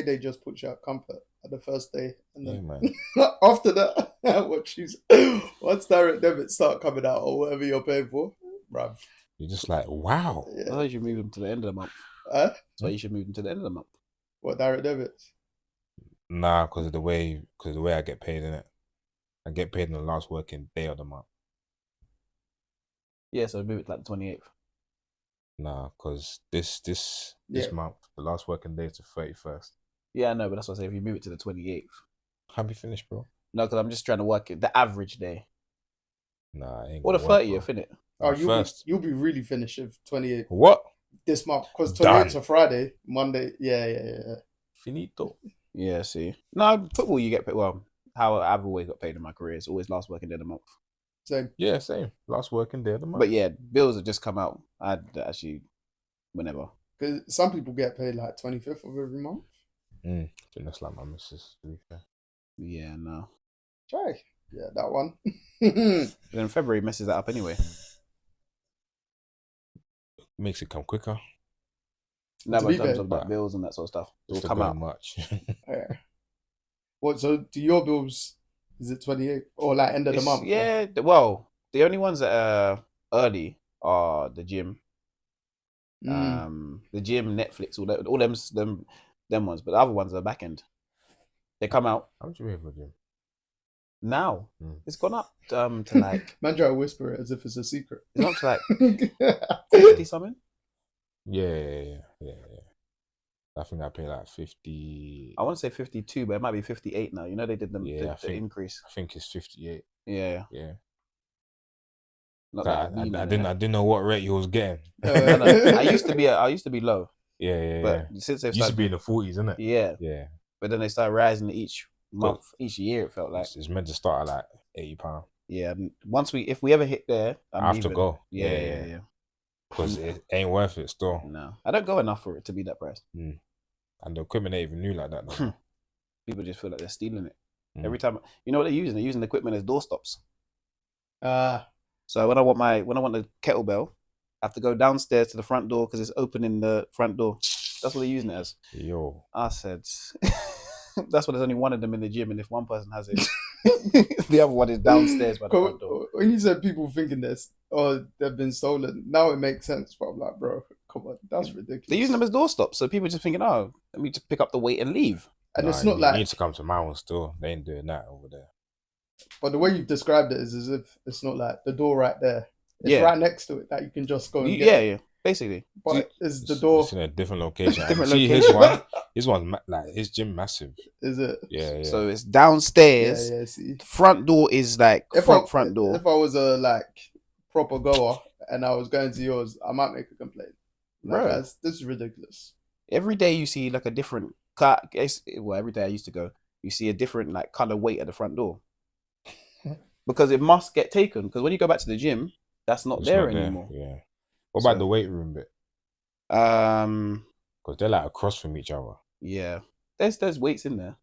payday just puts you at comfort at the first day, and Yeah, then man. after that, once direct debits start coming out or whatever you're paying for, bruv. You're just like, wow. That's Yeah. why you should move them to the end of the month. Huh? That's why you should move them to the end of the month. What direct debits? Nah, because of the way I get paid in it. I get paid on the last working day of the month. Yeah, so move it to like the 28th. Nah, because this Yeah. month, the last working day is the 31st. Yeah, I know, but that's what I say. If you move it to the 28th. Happy finished, bro. No, because I'm just trying to work it. The average day. Nah, ain't Or the gonna work, 30th, bro. innit? Oh, First. you'll be really finished if 28th What? this month, because Done. 28th's a Friday, Monday. Yeah. Finito. Yeah, see. No, football you get paid. Well, how I've always got paid in my career. It's always last working day of the month. Same. Yeah, same. Last working day of the month. But yeah, bills have just come out. I'd actually, whenever. Because some people get paid like 25th of every month. I think that's like my missus, to be fair. Yeah, no. Try. Yeah, that one. Then February messes that up anyway. Makes it come quicker. No, To but be in terms fair, of like bills and that sort of stuff, it will Still come going out. much. Yeah. What? So do your bills? Is it 28th or like end of the It's- month? Yeah, well, the only ones that are early are the gym. The gym, Netflix, all them ones, but the other ones are back end. They come out How much you pay for gym? now. Mm. It's gone up to like Man, try to whisper it as if it's a secret. it's up to like 50 something. Yeah. I think I pay like 50. I want to say 52, but it might be 58 now. You know they did Yeah, the increase. I think it's 58. Yeah, Yeah. not I that I've didn't know what rate you was getting. No. I used to be low, Yeah. but since they've Used to started, be in the 40s, isn't it? yeah, Yeah. but then they started rising each month, each year. It felt like It's meant to start at like £80. yeah. Once if we ever hit there, I'm I have to leaving. go. Yeah. Because it ain't worth it still. No, I don't go enough for it to be that price. And the equipment ain't even new like that. Though. People just feel like they're stealing it Mm. every time. You know what they're using? They're using the equipment as doorstops. Ah, So when I want the kettlebell, I have to go downstairs to the front door because it's opening the front door. That's what they're using it as. Yo. I said, that's why there's only one of them in the gym, and if one person has it, the other one is downstairs by the front door. when you said people thinking this, oh, they've been stolen, now it makes sense. But I'm like, bro, come on, that's ridiculous. They're using them as doorstops, so people just thinking, oh, let me just pick up the weight and leave. And it's you not like, need to come to my one still. They ain't doing that over there. but the way you've described it is as if it's not like the door right there. It's right next to it that you can just go and get. Yeah, basically. But is the door? It's in a different location. Different See location. his one's like his gym massive. Is it? Yeah. So it's downstairs. Yeah. See, Front door is like front door. If I was a like proper goer and I was going to yours, I might make a complaint. Like, Bro. guys, this is ridiculous. Every day you see like a different car. Well, every day I used to go, you see a different like color weight at the front door because it must get taken. Because when you go back to the gym, that's not It's there not anymore. Yeah. What about the weight room bit? Because they're like across from each other. Yeah. There's weights in there.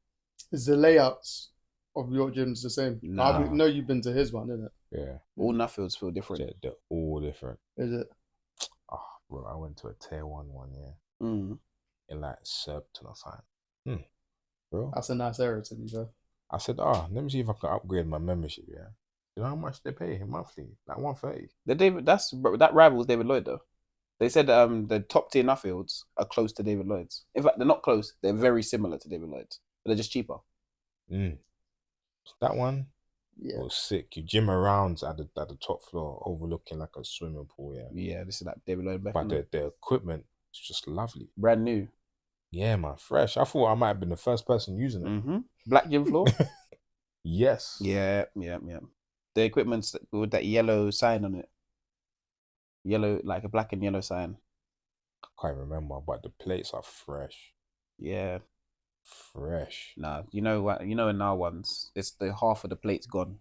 Is the layouts of your gyms the same? Nah. I know you've been to his one, isn't it? Yeah. All Nuffields feel different. They're all different. Is it? Oh, bro, I went to a tier 1 year. In like Surbiton or something. Bro. That's a nice area to be fair. I said, let me see if I can upgrade my membership, yeah. You know how much they pay monthly? Like $130. That rivals David Lloyd though. They said the top tier Nuffields are close to David Lloyd's. In fact, they're not close. They're very similar to David Lloyd's, but they're just cheaper. That one was sick. You gym around at the top floor, overlooking like a swimming pool. Yeah. Yeah, this is like David Lloyd. But the equipment is just lovely. Brand new. Yeah, man, fresh. I thought I might have been the first person using it. Black gym floor. Yes. Yeah. The equipment's with that yellow sign on it. Yellow, like a black and yellow sign. I can't remember, but the plates are fresh. Yeah. Fresh. Nah, you know what? You know in our ones, it's the half of the plate's gone.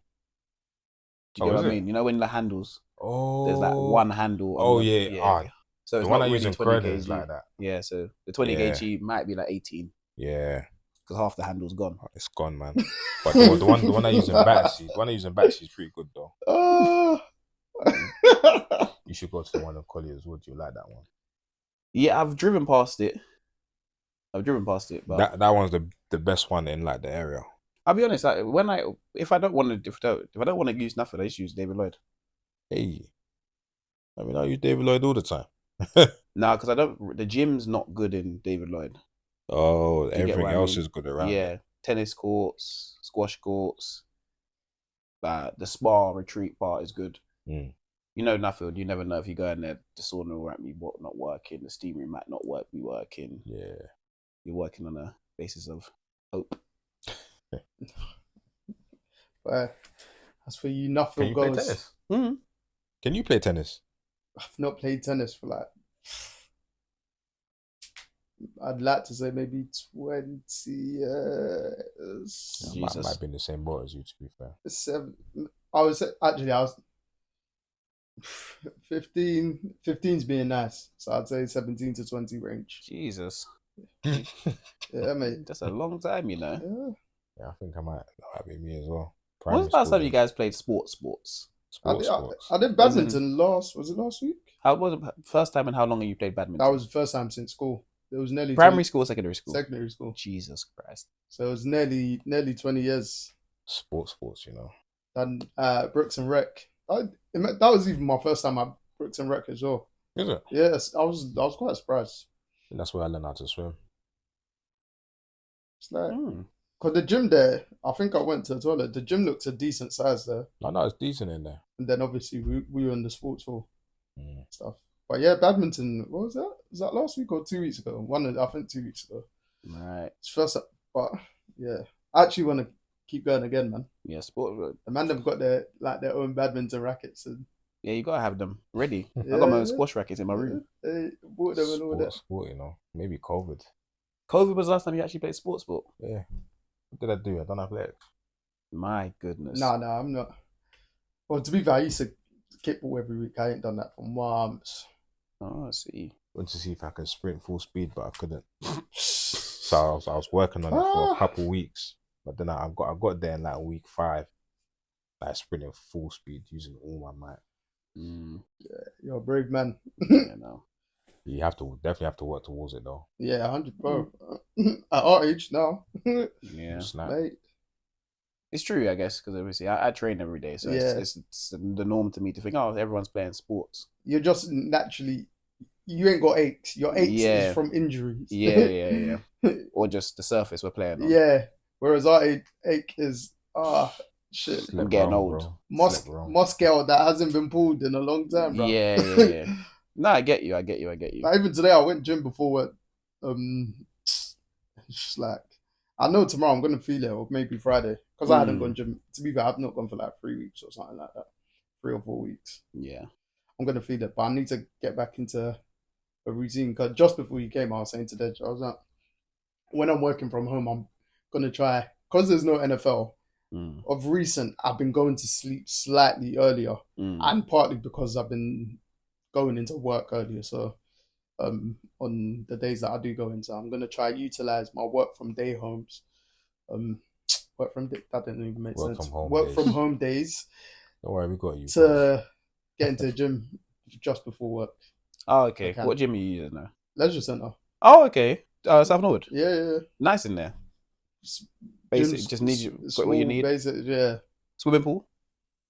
Do you get what I mean? You know when the handles, there's like one handle. Yeah. So it's the one not I really use in 20 credit is kg. like that. Yeah, so the 20 kg might be like 18. Yeah. Because half the handle's gone. It's gone, man. But the one I use in Battersea is pretty good though. You should go to the one in Colliers. Would you like that one? Yeah, I've driven past it. I've driven past it, but that one's the best one in like the area. I'll be honest. Like, if I don't want to use nothing, I just use David Lloyd. Hey, I mean, I use David Lloyd all the time. Nah, because I don't. The gym's not good in David Lloyd. Oh, Do you get everything what I else mean? is good around. Yeah, It. tennis courts, squash courts. The spa retreat part is good. Mm. You know, Nuffield, you never know if you go in there, the sauna will be not working, the steam room might not be working. Yeah. You're working on a basis of hope. But as for you, Nuffield Can you goes. play tennis? Mm-hmm. Can you play tennis? I've not played tennis for like. I'd like to say maybe 20 years. Yeah, might be in the same boat as you, to be fair. I was 15. 15's being nice, so I'd say 17 to 20 range. Jesus. Yeah, mate. That's a long time, you know. Yeah, I think that might be me as well. When was the last time you guys played sports? I did badminton was it last week? How was it first time and how long have you played badminton? That was the first time since school. It was nearly primary school or secondary school? Secondary school. Jesus Christ. So it was nearly 20 years. Sports, you know. And Brooks and Rec. That was even my first time at Brooks and Rec as well. Is it? Yes, I was quite surprised. And that's where I learned how to swim. It's like, because the gym there, I think I went to the toilet. The gym looks a decent size there. No, it's decent in there. And then obviously we were in the sports hall stuff. But yeah, badminton. What was that? Was that last week or 2 weeks ago? I think 2 weeks ago. Right. It's first, but yeah, I actually want to keep going again, man. Yeah, sport. The man have got their own badminton rackets and. Yeah, you gotta have them ready. Yeah, I got my own squash rackets in my room. Bought them and all that. Sport, you know. Maybe COVID. COVID was the last time you actually played sport? Yeah. What did I do? I don't have legs. My goodness. No, I'm not. Well, to be fair, I used to kickball every week. I ain't done that for months. Oh, I see. Went to see if I could sprint full speed, but I couldn't. So I was working on it for a couple of weeks, but then I got there in like week 5, like sprinting full speed using all my might. Yeah, you're a brave man. Yeah, no. You definitely have to work towards it though. Yeah, 100 bro. At our age now. Yeah, mate. It's true, I guess, because obviously I train every day, so it's the norm to me to think, oh, everyone's playing sports. You're just naturally, you ain't got aches. Your aches is from injuries. Yeah. Or just the surface we're playing on. Yeah. Whereas our ache is shit. I'm getting old. Muscle that hasn't been pulled in a long time, bro. Yeah. No, I get you. Like, even today, I went gym before work. It's just like, I know tomorrow I'm gonna feel it, or maybe Friday, because I hadn't gone gym. To be fair, I've not gone for like 3 weeks or something like that, 3 or 4 weeks. Yeah, I'm gonna feel it, but I need to get back into a routine. Because just before you came, I was saying to Dej, I was like, when I'm working from home, I'm gonna try, because there's no NFL. Of recent, I've been going to sleep slightly earlier, and partly because I've been going into work earlier. So on the days that I do go into, I'm gonna try utilize my work from day homes. That didn't even make sense. From home days. Don't worry, we got you. To get into the gym just before work. Oh, okay. What gym are you using now? Leisure Centre. Oh, okay. South Norwood. Yeah. Nice in there. Basic, just need you got what you need. Basic, yeah. Swimming pool.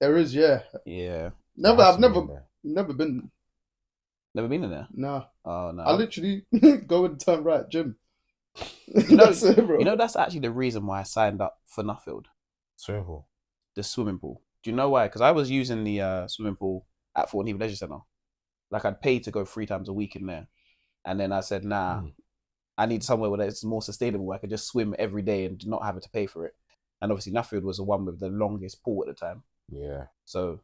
There is, yeah. Yeah. I've never been. Never been in there? No. Oh, no. I literally go and turn right, gym. You know, that's actually the reason why I signed up for Nuffield. Swimming pool? The swimming pool. Do you know why? Because I was using the swimming pool at Fort Heath Leisure Centre. Like, I'd pay to go 3 times a week in there. And then I said, nah, I need somewhere where it's more sustainable, where I could just swim every day and not have to pay for it. And obviously, Nuffield was the one with the longest pool at the time. Yeah. So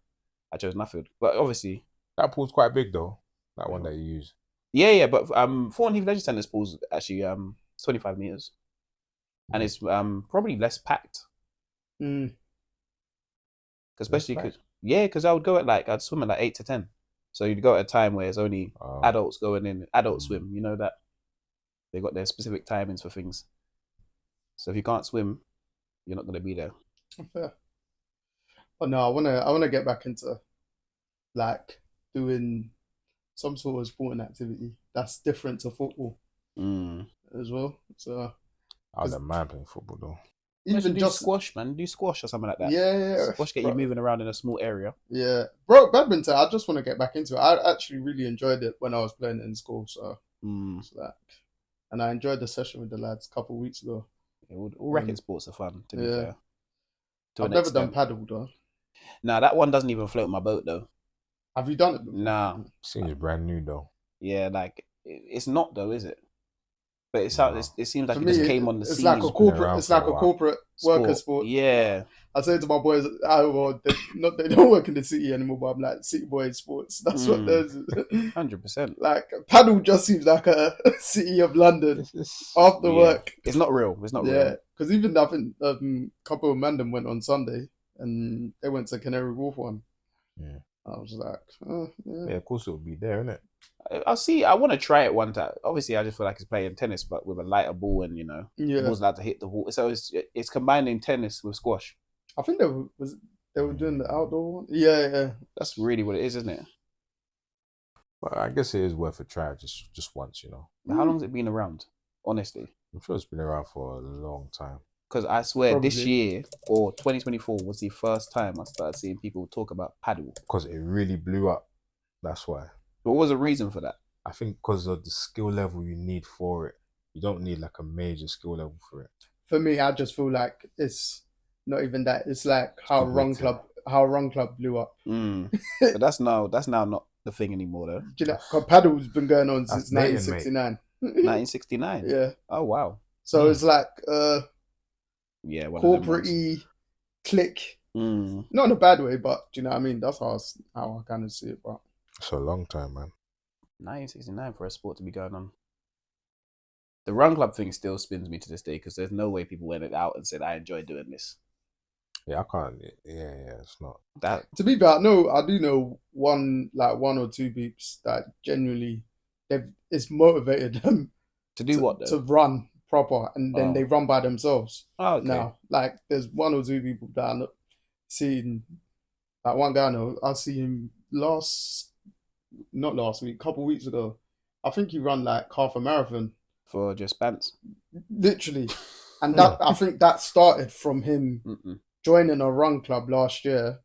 I chose Nuffield. But obviously, that pool's quite big though. That one that you use. Yeah, but Fort Heath Leisure Centre's pool's actually 25 meters, and it's probably less packed. Especially because I would go I'd swim at like 8 to 10, so you'd go at a time where it's only adults going in, adult swim. You know that they got their specific timings for things. So if you can't swim, you're not going to be there. Fair. But no, I wanna get back into like doing some sort of sporting activity that's different to football. as well. So I don't mind playing football though. Even even just squash, man. Do squash or something like that. yeah, Squash get bro, you moving around in a small area. yeah, bro. Badminton, I just want to get back into it. I actually really enjoyed it when I was playing it in school. So it's like, and I enjoyed the session with the lads a couple of weeks ago. Yeah, all racket sports are fun, to be fair. I've never done paddle though. Nah, that one doesn't even float my boat though. Have you done it before? Nah. Seems brand new though. Yeah, like it's not though, is it? But it seems like For it me, just came on the it's scene. like a corporate. It's like a while. corporate worker sport. Yeah. I say to my boys, they don't work in the city anymore, but I'm like city boys sports. That's what there's. 100%. Like paddle just seems like a city of London after work. It's not real. It's not real. Because even I think a couple of men went on Sunday and they went to Canary Wharf one. Yeah. I was like, oh, yeah, of course it will be there, isn't it? I'll see. I want to try it one time. Obviously, I just feel like it's playing tennis, but with a lighter ball, and the ball's allowed to hit the wall. So it's combining tennis with squash. I think they were doing the outdoor one. Yeah. That's really what it is, isn't it? But I guess it is worth a try, just once, How long has it been around? Honestly, I'm sure it's been around for a long time. Because I swear Probably. this year or 2024 was the first time I started seeing people talk about paddle. Because it really blew up. That's why. What was the reason for that? I think because of the skill level you need for it. You don't need like a major skill level for it. For me, I just feel like it's not even that. It's like how Run Club blew up. But that's now not the thing anymore, though. Do you know, 'cause paddle's been going on since 1969. 1969. Yeah. Oh wow. So it's like corporate-y click. Not in a bad way, but do you know what I mean? That's how I kind of see it, bro. It's a long time, man. 1969 for a sport to be going on. The Run Club thing still spins me to this day because there's no way people went out and said, I enjoy doing this. Yeah, I can't. Yeah, it's not. That. To be fair, I do know one or two peeps that genuinely it's motivated them to do what though? To run proper, and then they run by themselves. Oh, okay. Now, like there's one or two people that I'm seeing. Like one guy I know, I see him not last week, a couple of weeks ago. I think he ran like half a marathon for just pants. Literally, and that I think that started from him joining a run club last year,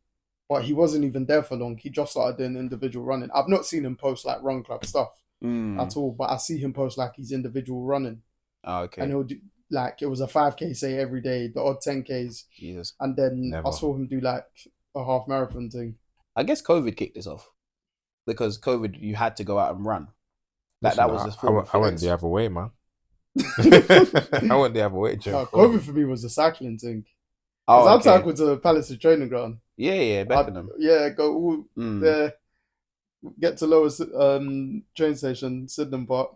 but he wasn't even there for long. He just started doing individual running. I've not seen him post like run club stuff at all, but I see him post like he's individual running. Oh, okay. And he'll do like it was a 5K say every day, the odd 10Ks. Jesus. And then I saw him do like a half marathon thing. I guess COVID kicked this off because COVID you had to go out and run. That was just I went the other way, man. I went the other way. COVID for me was the cycling thing. Oh, I cycled to Palace training ground. Yeah, Beckenham. Go all there, get to lowest train station, Sydenham Park,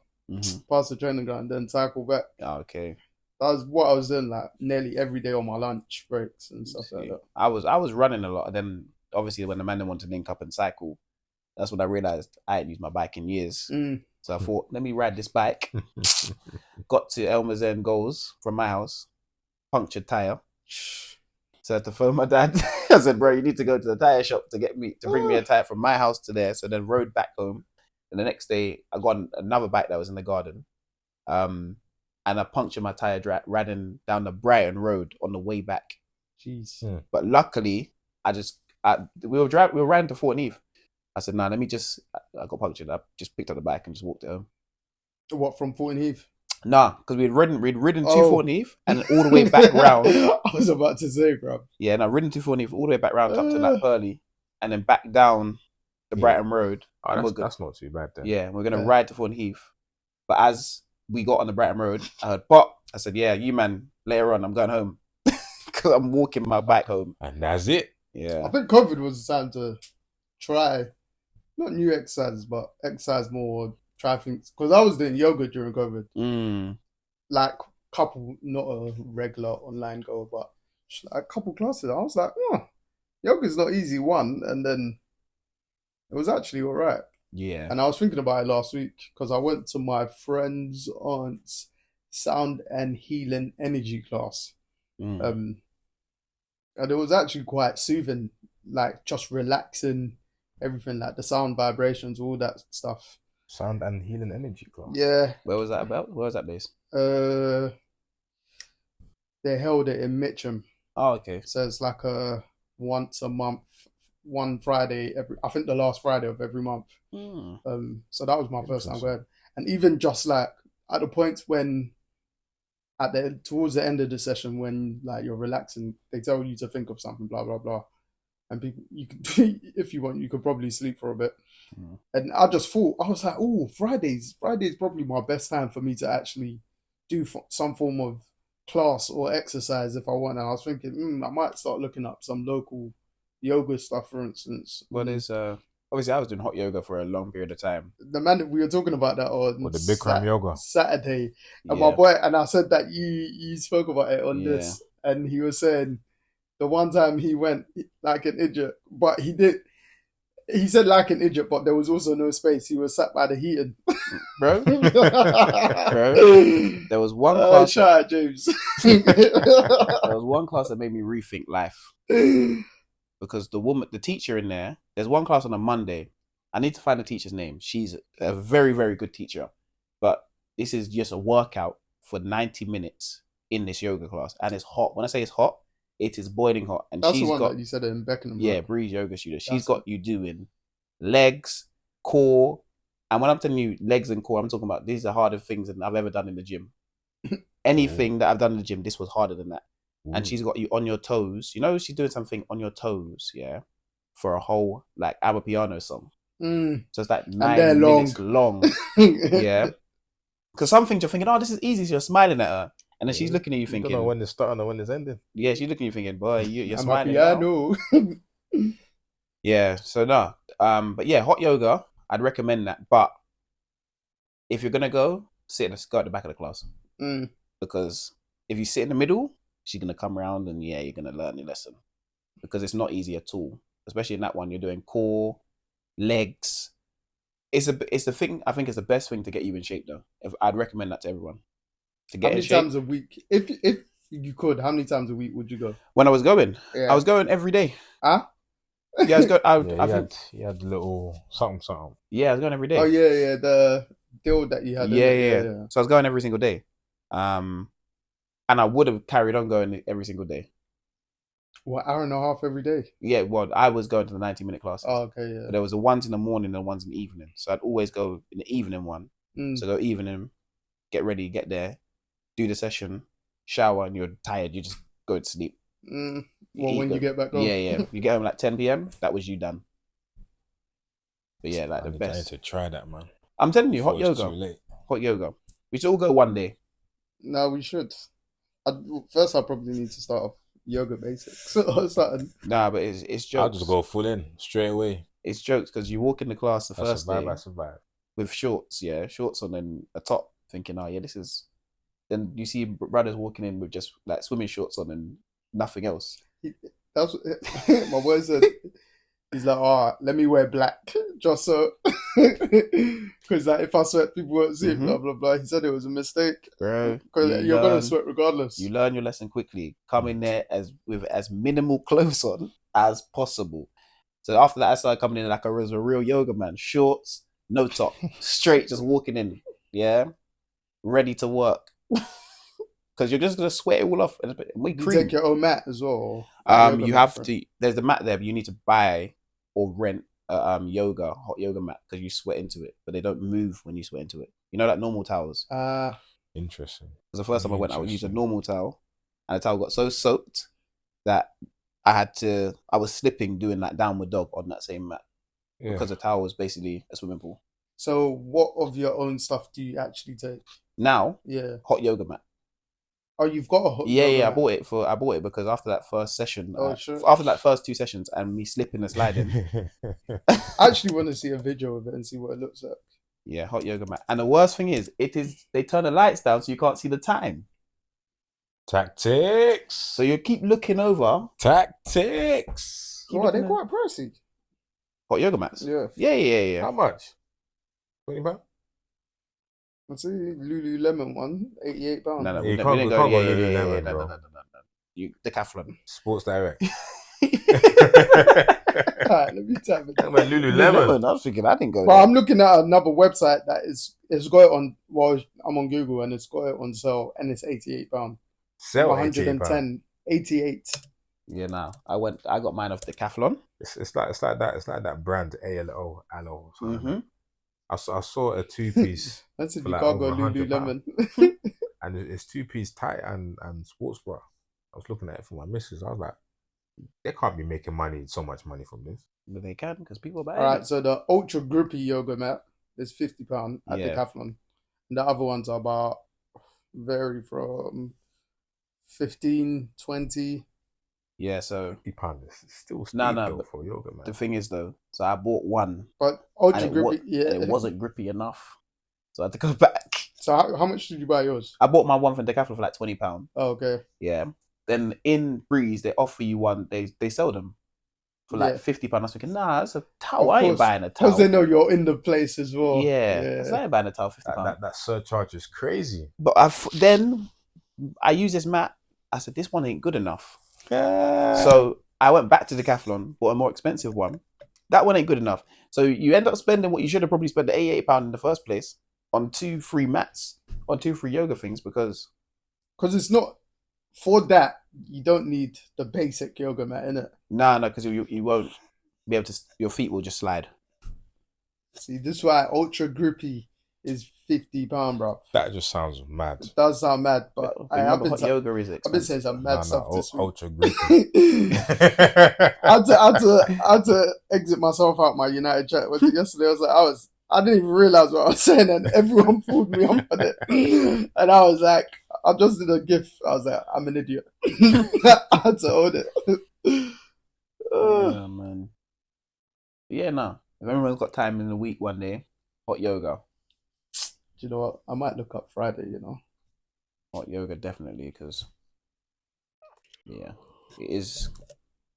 past the training ground, then cycle back. Oh, okay. That was what I was doing like nearly every day on my lunch breaks and stuff like that. I was running a lot, and then obviously when the man wanted to link up and cycle, that's when I realized I hadn't used my bike in years. So I thought, let me ride this bike. Got to Elmer's End Goals from my house, punctured tire. So I had to phone my dad. I said, bro, you need to go to the tire shop to bring me a tire from my house to there. So then rode back home. And the next day I got another bike that was in the garden. And I punctured my tire riding down the Brighton Road on the way back. Jeez. But luckily, we were riding to Fort Eve. I said, nah, I got punctured. I just picked up the bike and just walked it home. What, from Fort Eve? Nah, because we'd ridden to Fort Eve and all the way back round. I was about to say, bro. Yeah, and I ridden to Fort Eve all the way back round up to like Purley and then back down the Brighton Road. Oh, that's not too bad then. Yeah, we're going to ride to Fort Eve. But as we got on the Brighton Road, I heard pop. I said, yeah, you man, later on, I'm going home. Because I'm walking my bike home. And that's it. Yeah. I think COVID was the time to try, not new exercises, but exercise more, try things. Because I was doing yoga during COVID. Like, couple, not a regular online go, but a couple classes. I was like, yoga's not easy, one. And then it was actually all right. Yeah. And I was thinking about it last week because I went to my friend's aunt's sound and healing energy class. And it was actually quite soothing, like just relaxing, everything, like the sound vibrations, all that stuff. Sound and healing energy class. Yeah. Where was that about? Where was that based? They held it in Mitcham, Oh, okay. so it's like a once a month, one Friday I think the last Friday of every month. So that was my first time going, and even just like at the points when towards the end of the session when like you're relaxing, they tell you to think of something, blah blah blah, and people you can if you want you could probably sleep for a bit. And I just thought, I was like, oh, Friday's probably my best time for me to actually do some form of class or exercise if I want. And I was thinking, I might start looking up some local yoga stuff, for instance. Well, there's obviously I was doing hot yoga for a long period of time. The man that we were talking about that on the Bikram yoga Saturday, and my boy, and I said that you spoke about it on this, and he was saying the one time he went like an idiot, but he did. He said like an idiot, but there was also no space. He was sat by the heating. Bro. There was one class. Shout out, James. There was one class that made me rethink life. Because the teacher in there's one class on a Monday. I need to find the teacher's name. She's a very, very good teacher. But this is just a workout for 90 minutes in this yoga class. And it's hot. When I say it's hot, it is boiling hot. And that's the one that you said in Beckenham. Yeah, Breeze Yoga Studio. She's got you doing legs, core. And when I'm telling you legs and core, I'm talking about these are harder things than I've ever done in the gym. Anything that I've done in the gym, this was harder than that. And she's got you on your toes. You know, she's doing something on your toes, yeah, for a whole like Amapiano song. So it's like 9 minutes long. Yeah. Because some things you're thinking, oh, this is easy. So you're smiling at her. And then she's looking at you thinking, I don't know when it's starting or when it's ending. Yeah, she's looking at you thinking, boy, you're smiling. Yeah, so no. But yeah, hot yoga, I'd recommend that. But if you're gonna go at the back of the class. Because if you sit in the middle, she's gonna come around and you're gonna learn your lesson. Because it's not easy at all. Especially in that one, you're doing core, legs. It's the thing, I think it's the best thing to get you in shape though. I'd recommend that to everyone. How many times a week? If you could, how many times a week would you go? When I was going, I was going every day. Huh? Yeah, I was going. I think you had little something. Yeah, I was going every day. Oh yeah, the deal that you had. Yeah. So I was going every single day, and I would have carried on going every single day. What, hour and a half every day? Yeah, well, I was going to the 90-minute classes. Oh, okay, yeah. But there was the ones in the morning and the ones in the evening. So I'd always go in the evening one. So go evening, get ready, get there, do the session, shower, and you're tired. You just go to sleep. Well, when you get back home. Yeah. You get home like 10 p.m. That was you done. But yeah, like the best. I need to try that, man. I'm telling you, hot yoga. Hot yoga. We should all go one day. No, we should. First, I probably need to start off yoga basics or something. Nah, but it's jokes. I'll just go full in straight away. It's jokes because you walk in the class the first day. I survive. With shorts on and a top, thinking, oh yeah, this is. Then you see brothers walking in with just like swimming shorts on and nothing else. That's what my boy said. He's like, oh, let me wear black just so, because like if I sweat, people won't see it. Blah blah blah. He said it was a mistake, bro. Because you're gonna sweat regardless. You learn your lesson quickly. Come in there with as minimal clothes on as possible. So after that, I started coming in like I was a real yoga man. Shorts, no top, straight, just walking in. Yeah, ready to work. Because you're just gonna sweat it all off. You take your own mat as well. You have to. There's the mat there, but you need to buy or rent a hot yoga mat because you sweat into it, but they don't move when you sweat into it. You know, like normal towels. Interesting. Because the first time I went, I would use a normal towel, and the towel got so soaked that I was slipping doing that downward dog on that same mat because the towel was basically a swimming pool. So, what of your own stuff do you actually take now? Yeah, hot yoga mat. Oh, you've got a hot yoga mat? I bought it because after that first session, after that first 2 sessions, and me slipping and sliding, I actually want to see a video of it and see what it looks like. Yeah, hot yoga mat. And the worst thing is, they turn the lights down so you can't see the time. Tactics. So you keep looking over. Tactics. Oh, they're quite pricey. Hot yoga mats. Yeah. How much? £20? Let's see, Lululemon one, £88. No, you can't go Lululemon, bro. You Decathlon. Sports Direct. Alright, let me type it. Talking about Lululemon. I was thinking I didn't go But there. I'm looking at another website that it's got it on. Well, I'm on Google and it's got it on sale, and it's £88. Sell £110, £88. 88. Yeah, nah. I got mine off Decathlon. It's like that brand ALO. Mm-hmm. I saw a 2-piece That's if for you like can't go over £100. Lululemon. And it's 2-piece tight and sports bra. I was looking at it for my missus. I was like, they can't be making so much money from this. But they can because people buy All right, it. so the ultra grippy yoga mat is £50 at Yeah. Decathlon, and the other ones are about vary from 15, 20. Yeah, so £50 is still steep No, though but for yoga, man. the thing is though, so I bought one But ultra and grippy, yeah. and it wasn't grippy enough. So I had to go back. So how much did you buy yours? I bought my one from Decathlon for like £20. Oh, okay. Yeah. Then in Breeze they offer you one. They sell them for like £50. I was thinking, nah, that's a towel. I ain't buying a towel. Because they know you're in the place as well. Yeah. So I ain't buying a towel £50. That surcharge is crazy. But then I use this mat. I said this one ain't good enough. So I went back to Decathlon, bought a more expensive one. That one ain't good enough. So you end up spending what you should have probably spent the £88 in the first place on 2 free mats, on 2 free yoga things because it's not for that. You don't need the basic yoga mat, innit? No, because you won't be able to. Your feet will just slide. See, this is why ultra grippy is £50, bro. That just sounds mad. It does sound mad, but hot yoga is expensive. I've been saying some mad stuff this week. Ultra grippy. I had to exit myself out my United chat yesterday. I didn't even realize what I was saying, and everyone pulled me up on it. And I was like, I just did a gif. I was like, I'm an idiot. I had to own it. Yeah, man. Yeah, no. If everyone's got time in the week one day, hot yoga. Do you know what? I might look up Friday, Hot yoga, definitely, because, yeah, it is.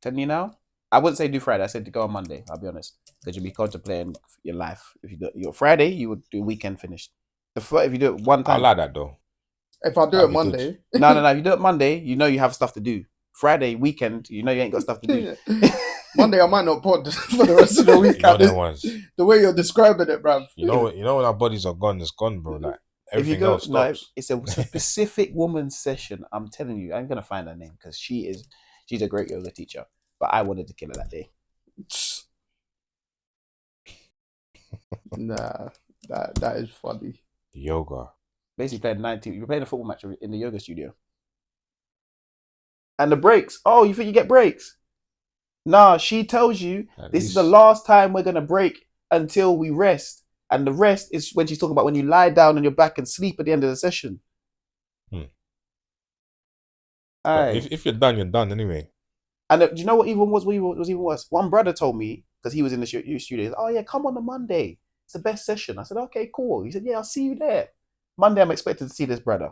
Telling you now, I wouldn't say do Friday. I said to go on Monday, I'll be honest. Because you'll be contemplating your life. If you do your Friday, you would do weekend finished. If you do it one time. I like that, though. If I do it Monday. No. If you do it Monday, you know you have stuff to do. Friday, weekend, you know you ain't got stuff to do. Monday, I might not pod for the rest of the week. The way you're describing it, bruv. You know when our bodies are gone, it's gone, bro. Like everything else stops. It's a specific woman's session. I'm telling you, I'm gonna find her name because she's a great yoga teacher. But I wanted to kill her that day. Nah, that is funny. Yoga. Basically playing 90. You're playing a football match in the yoga studio. And the breaks. Oh, you think you get breaks? Nah, she tells you this is the last time we're gonna break until we rest. And the rest is when she's talking about when you lie down on your back and sleep at the end of the session. If you're done, you're done anyway. And do you know what was even worse? One brother told me, because he was in the studio, oh yeah, come on a Monday. It's the best session. I said, okay, cool. He said, yeah, I'll see you there. Monday, I'm expected to see this brother.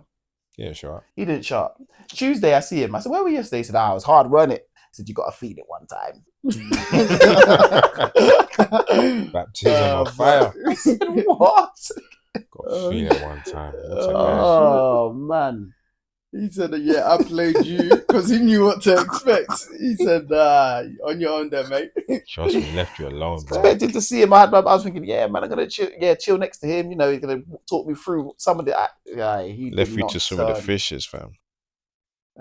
Yeah, sure. He didn't show up. Tuesday, I see him. I said, where were you yesterday? He said, it was hard, wasn't it? I said, you got to feed it one time. Baptism of fire. I said, what? Got to feed it one time. Oh, man. He said, yeah, I played you because he knew what to expect. He said, on your own there, mate. Trust me, left you alone, bro. Expected to see him. I was thinking, yeah, man, I'm going to chill next to him. You know, he's going to talk me through some of the... he left you to swim with the fishes, fam.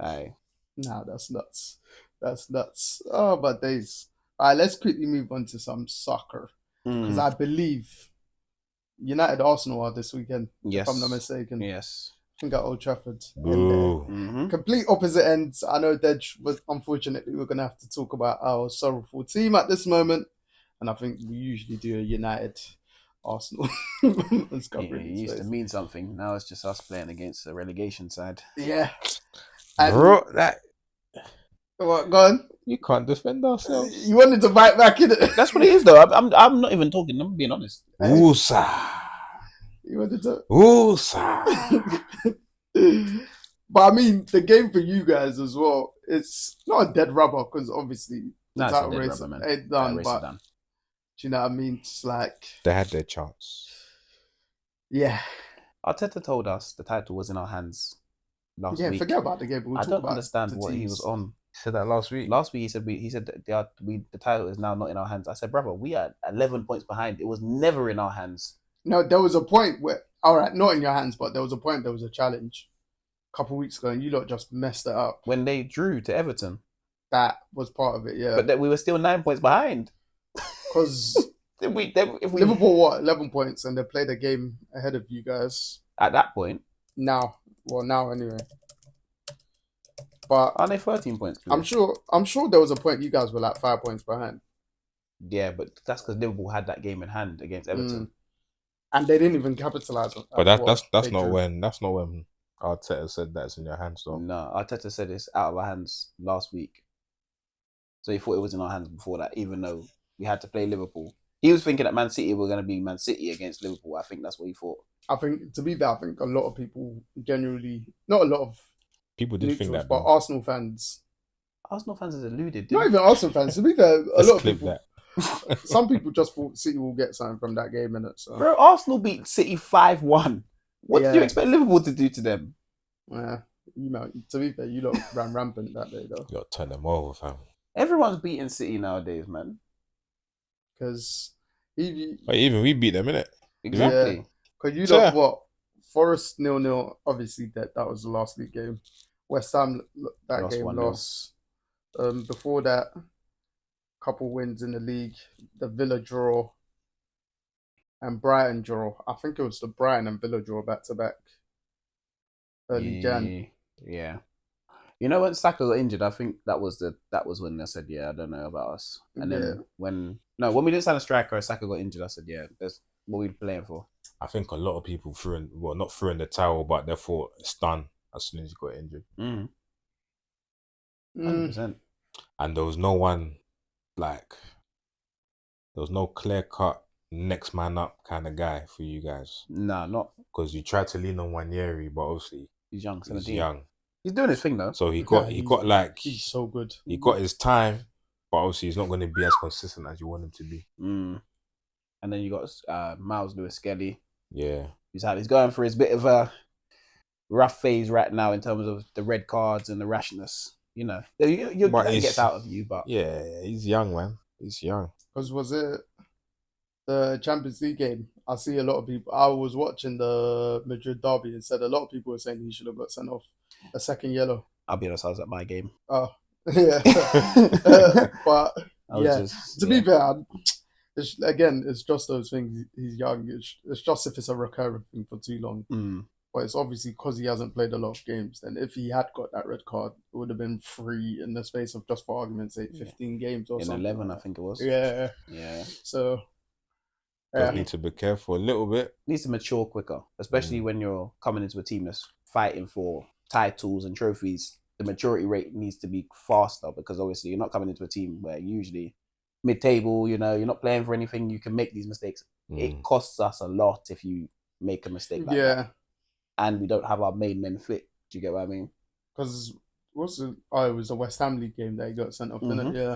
Aye. Nah, that's nuts. That's nuts. Oh, my days. All right, let's quickly move on to some soccer. Because I believe United Arsenal are this weekend, if I'm not mistaken. Yes. I think at Old Trafford. Complete opposite ends. I know Dej was, unfortunately, we're going to have to talk about our sorrowful team at this moment. And I think we usually do a United Arsenal. It used to mean something. Now it's just us playing against the relegation side. Yeah. And bro, that... What, go on? You can't defend ourselves. You wanted to bite back, innit? That's what it is, though. I'm not even talking. I'm being honest. Woosa. You wanted to... Woosa. But I mean, the game for you guys as well, it's not a dead rubber because obviously the title race ain't done. But do you know what I mean? It's like... They had their chance. Yeah. Arteta told us the title was in our hands last week. Forget about the game. We'll I talk don't about understand what he was on. said that last week. Last week he said that the title is now not in our hands. I said, brother, we are 11 points behind. It was never in our hands. No, there was a point where, all right, not in your hands, but there was a point. There was a challenge a couple of weeks ago, and you lot just messed it up. When they drew to Everton, that was part of it. Yeah, but we were still 9 points behind. Because if we Liverpool 11 points, and they played a game ahead of you guys at that point. Now anyway. But aren't they 13 points? Please? I'm sure there was a point you guys were like 5 points behind. Yeah, but that's because Liverpool had that game in hand against Everton, and they didn't even capitalize on. But that's not when Arteta said that's in your hands, though. No, Arteta said it's out of our hands last week. So he thought it was in our hands before that, even though we had to play Liverpool. He was thinking that Man City were going to be Man City against Liverpool. I think that's what he thought. I think, to be fair, I think a lot of people genuinely, not a lot of people did think that, but Arsenal fans are deluded. Not even Arsenal fans. To be fair, a lot of people. That. Some people just thought City will get something from that game, innit? So. Bro, Arsenal beat City 5-1. What did you expect Liverpool to do to them? Yeah, to be fair, you lot ran rampant that day, though. You got to turn them over, fam. Everyone's beating City nowadays, man. Because even we beat them, innit? Exactly. Because you lot, what? Forest 0-0, obviously that was the last league game. West Ham, that game lost. Before that, couple wins in the league, the Villa draw and Brighton draw. I think it was the Brighton and Villa draw back to back. Early Jan. Yeah. You know when Saka got injured, I think that was when they said, I don't know about us. And then when we didn't sign a striker, Saka got injured, I said, that's what we're playing for. I think a lot of people not threw in the towel, but they thought it's done as soon as he got injured. 100%. And there was no one. There was no clear-cut next man up kind of guy for you guys. Nah, not because you tried to lean on Wanyeri, but obviously he's young. 17. He's young. He's doing his thing though. So he's he's so good. He got his time, but obviously he's not going to be as consistent as you want him to be. And then you got Miles Lewis-Skelly. Yeah, he's going for his bit of a rough phase right now in terms of the red cards and the rashness. You know, it gets out of you, but he's young, man. He's young. Because was it the Champions League game? I see a lot of people. I was watching the Madrid derby and said a lot of people were saying he should have got sent off a second yellow. I'll be honest, I was at my game. Oh, yeah. But to be fair, it's just those things. He's young. It's just if it's a recurring thing for too long. But it's obviously because he hasn't played a lot of games. And if he had got that red card, it would have been 3 in the space of, just for argument's sake, 15 games or something. 11, I think it was. Yeah. So, need to be careful a little bit. Needs to mature quicker, especially when you're coming into a team that's fighting for titles and trophies. The maturity rate needs to be faster because obviously you're not coming into a team where usually mid-table, you're not playing for anything. You can make these mistakes. It costs us a lot if you make a mistake like that. And we don't have our main men fit. Do you get what I mean? Because it was a West Ham League game that he got sent off, innit? Yeah.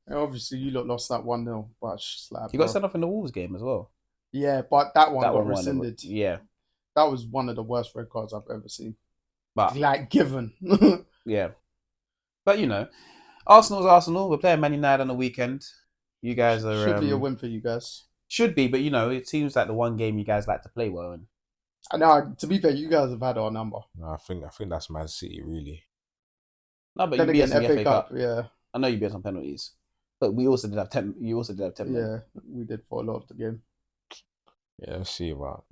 And obviously, you lot lost that 1-0, but it's just like... He got sent off in the Wolves game as well. Yeah, but that one got rescinded. Yeah. That was one of the worst red cards I've ever seen. But given. Yeah. But, Arsenal's Arsenal. We're playing Man United on the weekend. You guys are... Should be a win for you guys. Should be, but, it seems like the one game you guys like to play well in. Now, to be fair, you guys have had our number. No, I think that's Man City, really. No, but you beat us in the FA Cup. Yeah. I know you beat us on penalties. But we also did have 10. You also did have 10. Yeah, we did for a lot of the game. Yeah, let's see about.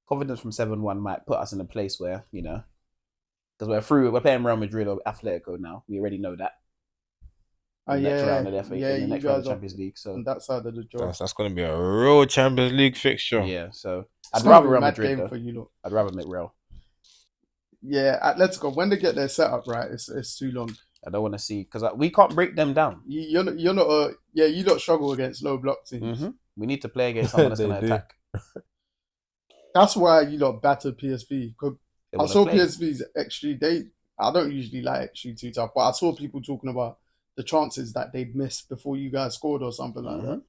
Confidence from 7-1 might put us in a place where, because we're playing Real Madrid or Atletico now. We already know that. Next round of the FA, in the next round of the Champions League. So on that side of the draw. That's going to be a real Champions League fixture. Yeah, so I'd rather Real Madrid game for you lot. I'd rather make Real. Yeah, Atletico, when they get their setup right, it's too long. I don't want to see because we can't break them down. You don't struggle against low block teams. We need to play against someone that's going to attack. That's why you lot battered PSV. I saw PSV's XG. I don't usually like XG too tough, but I saw people talking about the chances that they'd missed before you guys scored or something like that. And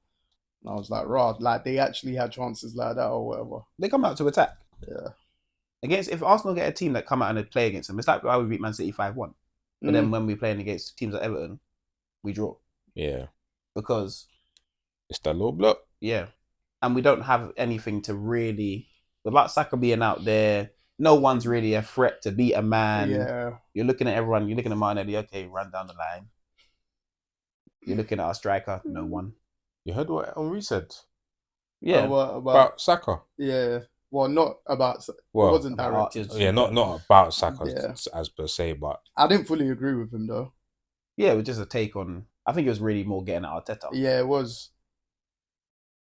I was like, they actually had chances like that or whatever. They come out to attack. Yeah. If Arsenal get a team that come out and they play against them, it's like why we beat Man City 5-1. But then when we're playing against teams at Everton, we draw. Yeah. Because It's that low block. Yeah. And we don't have anything to really, without Saka being out there, no one's really a threat to beat a man. Yeah. You're looking at everyone, you're looking at Martinelli, okay, run down the line. You're looking at our striker, no one. You heard what Henri said? Yeah. About Saka? Yeah. Well, not about. Well, it wasn't direct. Yeah, not about Saka Yeah. as per se, but I didn't fully agree with him though. Yeah, it was just a take on. I think it was really more getting at Arteta. Yeah, it was.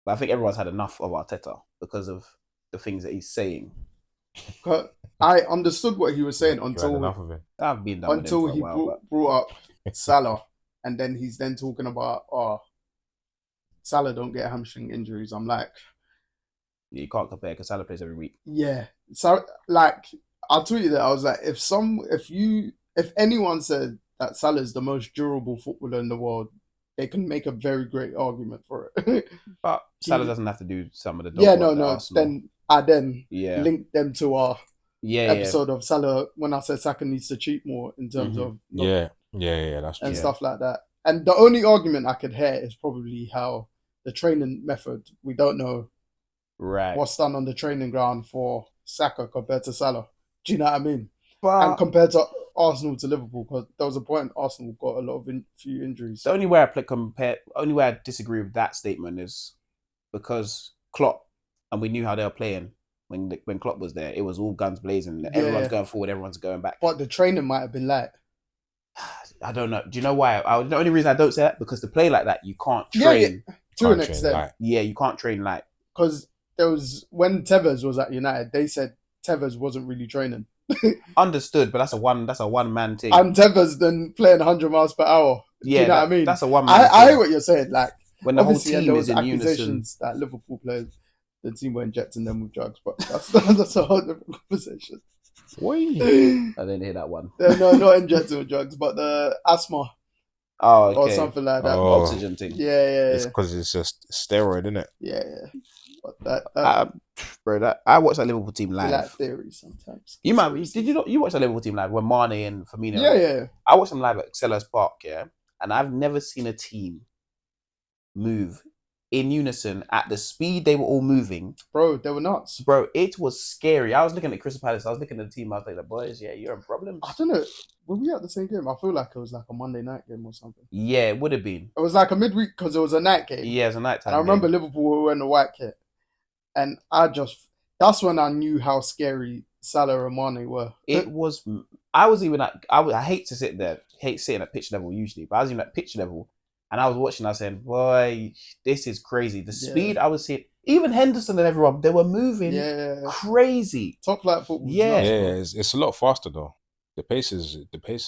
But I think everyone's had enough of Arteta because of the things that he's saying. I understood what he was saying you had enough of it. I've been done until with him he for a while, brought up Salah, and then he's then talking about Salah don't get hamstring injuries. I'm like, you can't compare because Salah plays every week. Yeah, so like I tweeted that I was like, if anyone said that Salah is the most durable footballer in the world, they can make a very great argument for it. But Salah doesn't have to do some of the Then I linked them to our episode of Salah when I said Saka needs to cheat more in terms of that's true. and stuff like that. And the only argument I could hear is probably how the training method, we don't know what's done on the training ground for Saka compared to Salah. Do you know what I mean? And compared to Arsenal to Liverpool, because there was a point Arsenal got a lot of few injuries. The only way I disagree with that statement is because Klopp, and we knew how they were playing when Klopp was there. It was all guns blazing. Everyone's going forward, everyone's going back. But the training might have been light. I don't know. Do you know why? The only reason I don't say that, because to play like that, you can't train. To an extent. Yeah, you can't train light. Because there was, when Tevez was at United, they said Tevez wasn't really training. Understood, but that's a one man thing. And Tevez then playing 100 miles per hour. Yeah, do you know what I mean? That's a one man thing. I hear what you're saying. Like, when the whole team is in unison, that Liverpool players, the team were injecting them with drugs, but that's a whole different conversation. I didn't hear that one. No, not injecting with drugs, but the asthma. Oh, okay. Or something like that. Oxygen thing. Yeah. It's because it's just steroid, isn't it? Yeah. But bro, I watched that Liverpool team live. That theory sometimes. You watch the Liverpool team live when Marr and Firmino? Yeah. I watched them live at Sellers Park, yeah, and I've never seen a team move in unison at the speed they were all moving. Bro, they were nuts. Bro, it was scary. I was looking at Crystal Palace. I was looking at the team. I was like, boys, yeah, you're in problems. I don't know. Were we at the same game? I feel like it was like a Monday night game or something. Yeah, it would have been. It was like a midweek because it was a night game. Yeah, it was a night time. And I remember Liverpool were wearing the white kit. And that's when I knew how scary Salah and Mane were. I hate to sit there, hate sitting at pitch level usually, but I was even at pitch level. And I was watching, I was saying, boy, this is crazy. The speed I was seeing, even Henderson and everyone, they were moving crazy. Top flight football. It's a lot faster though. The pace is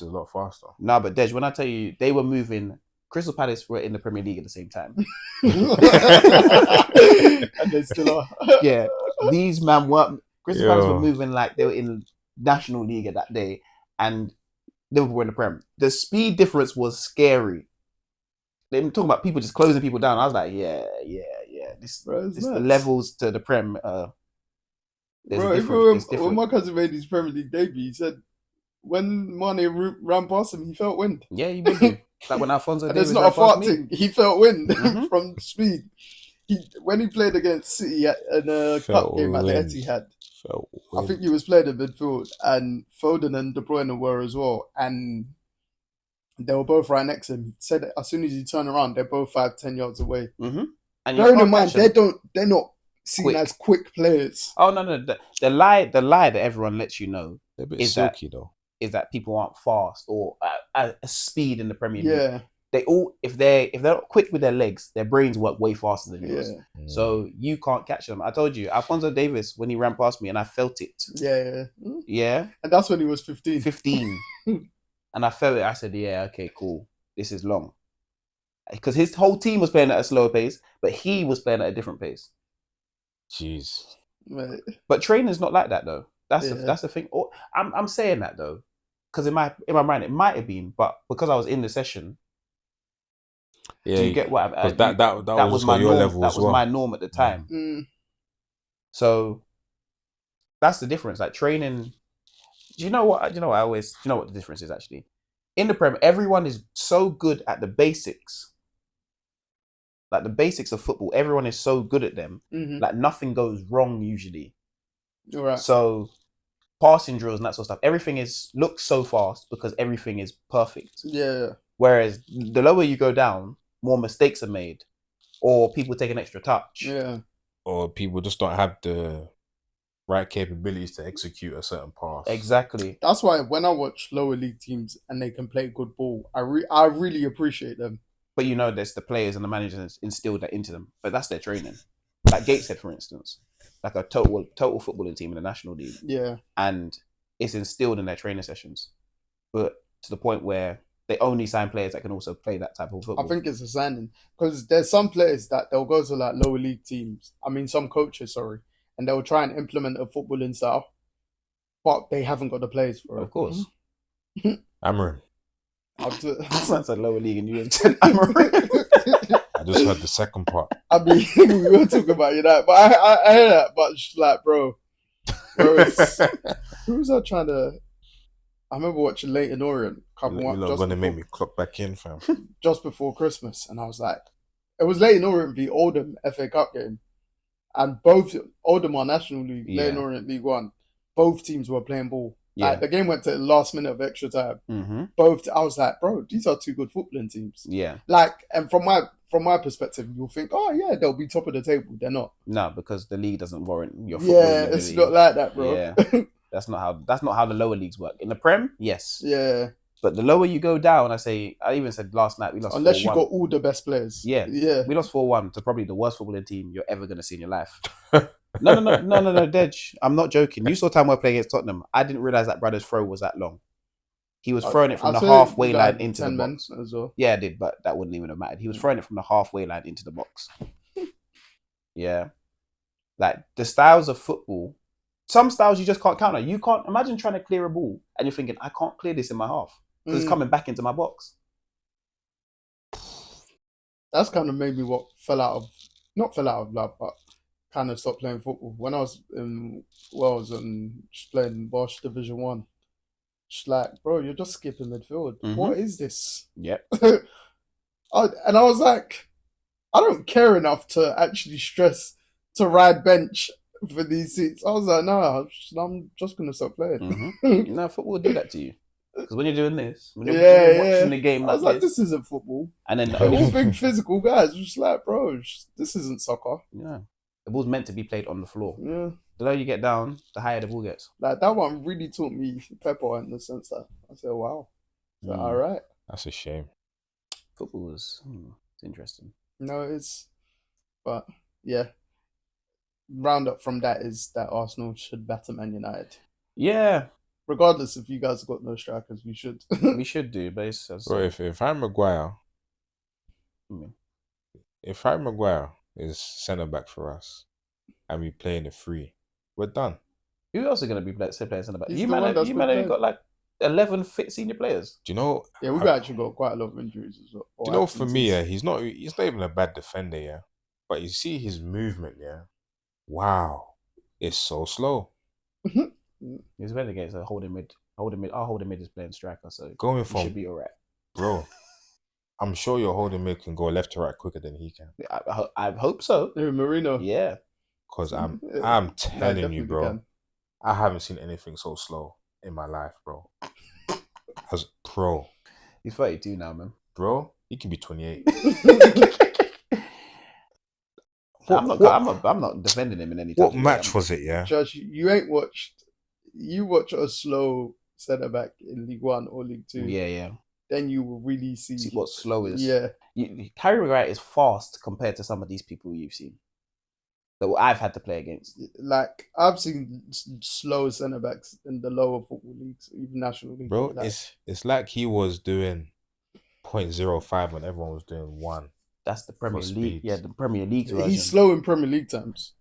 a lot faster. No, but Dej, when I tell you they were moving, Crystal Palace were in the Premier League at the same time. And they still are. Yeah. These men weren't. Crystal Palace were moving like they were in National League at that day, and Liverpool were in the Prem. The speed difference was scary. They were talking about people just closing people down. I was like, yeah. This the levels to the Prem. When my cousin made his Premier League debut, he said when Mane ran past him, he felt wind. Yeah, he would do. Like when Alphonso and Davies it's not a fart thing. He felt wind from speed. When he played against City in a cup game at the Etihad, I think he was playing in midfield, and Foden and De Bruyne were as well, and they were both right next to him. He said that as soon as you turn around, they're both 5-10 yards away. Mm-hmm. And bearing in mind, they're not seen as quick players. Oh no! The lie that everyone lets you know they're a bit silky though. Is that people aren't fast or at a speed in the Premier League. Yeah. They all, if they're not quick with their legs, their brains work way faster than yours. Yeah. So you can't catch them. I told you, Alphonso Davies, when he ran past me and I felt it. Yeah. And that's when he was 15. 15. And I felt it. I said, yeah, okay, cool. This is long. Because his whole team was playing at a slower pace, but he was playing at a different pace. Jeez. Right. But training's not like that though. That's the thing. I'm saying that though, because in my mind it might have been, but because I was in the session. Yeah, do you get what I mean? That was my norm. level. That was my norm at the time. Mm. So that's the difference. Like training. Do you know what the difference is actually? in the Prem, everyone is so good at the basics. Like the basics of football, everyone is so good at them. Like nothing goes wrong usually. Right. So passing drills and that sort of stuff, everything looks so fast because everything is perfect. Yeah. Whereas the lower you go down, more mistakes are made, or people take an extra touch. Yeah. Or people just don't have the right capabilities to execute a certain pass. Exactly. That's why when I watch lower league teams and they can play good ball, I really appreciate them. But you know, there's the players and the managers instilled that into them. But that's their training. Like Gateshead, for instance, like a total footballing team in the National League. Yeah. And it's instilled in their training sessions. But to the point where they only sign players that can also play that type of football. I think it's a signing. Because there's some players that they'll go to like lower league teams. I mean, some coaches, sorry. And they'll try and implement a footballing style. But they haven't got the players for it. Of course. Amarin. That's a lower league and you said Amarin. I just heard the second part. I mean, we were talking about that, but I hear that, but just like, bro, who was I trying to? I remember watching Leighton Orient. You're not going to make me clock back in, fam. Just before Christmas, and I was like, it was Leighton Orient v Oldham FA Cup game, and both Oldham are National League, Leighton Orient League One. Both teams were playing ball. Yeah. Like the game went to the last minute of extra time. Mm-hmm. I was like, bro, these are two good footballing teams. Yeah. Like, and from my perspective, you'll think, oh yeah, they'll be top of the table. They're not. No, because the league doesn't warrant your football. Yeah, it's not like that, bro. Yeah. That's not how the lower leagues work. In the Prem, yes. Yeah. But the lower you go down, I even said last night we lost 4-1. Unless you got all the best players. Yeah. Yeah. We lost 4-1 to probably the worst footballing team you're ever going to see in your life. No, Dej. I'm not joking. You saw time we were playing against Tottenham. I didn't realise that brother's throw was that long. He was throwing it from the halfway line into the box. As well. Yeah, I did, but that wouldn't even have mattered. He was throwing it from the halfway line into the box. Yeah. Like, the styles of football, some styles you just can't counter. You can't imagine trying to clear a ball and you're thinking, I can't clear this in my half because it's coming back into my box. That's kind of maybe what not fell out of love, but kind of stopped playing football. When I was in Wales and just playing Bosch Division 1, just like, bro, you're just skipping midfield. Mm-hmm. What is this? Yep. And I was like, I don't care enough to actually stress to ride bench for these seats. I was like, no, I'm just going to stop playing. Mm-hmm. No, football will do that to you. Because when you're doing this, when you're watching the game, I was like, this isn't football. And then all big physical guys, just like, bro, this isn't soccer. Yeah, the ball's meant to be played on the floor. Yeah, the lower you get down, the higher the ball gets. Like that one really taught me Pepper in the sense that I said, wow, all right. That's a shame. Football is it's interesting. No, but yeah. Roundup from that is that Arsenal should batter Man United. Yeah. Regardless if you guys have got no strikers, we should. We should do, but it's bro, if Harry Maguire, if Harry Maguire is centre back for us, and we play in the free, we're done. Who else is going to be playing centre back? You man have got like 11 fit senior players. Do you know? Yeah, we've actually got quite a lot of injuries as well. Do you know? For me, he's not even a bad defender, yeah. But you see his movement, yeah. Wow, it's so slow. He's playing against a holding mid. Our holding mid is playing striker, so going from should be alright, bro. I'm sure your holding mid can go left to right quicker than he can. I hope so. Marino, yeah. Because I'm telling you, bro, can. I haven't seen anything so slow in my life, bro. As pro, he's 32 now, man. Bro, he can be 28. I'm not defending him in any. What match was it? Yeah, Josh, you ain't watched. You watch a slow centre back in League One or League Two. Yeah. Then you will really see what slow is. Yeah, Harry Maguire is fast compared to some of these people you've seen that I've had to play against. Like I've seen slow centre backs in the lower football leagues, even national league. Bro, it's like he was doing 0.05 when everyone was doing 1. That's the Premier League. Yeah, the Premier League version. He's slow in Premier League terms.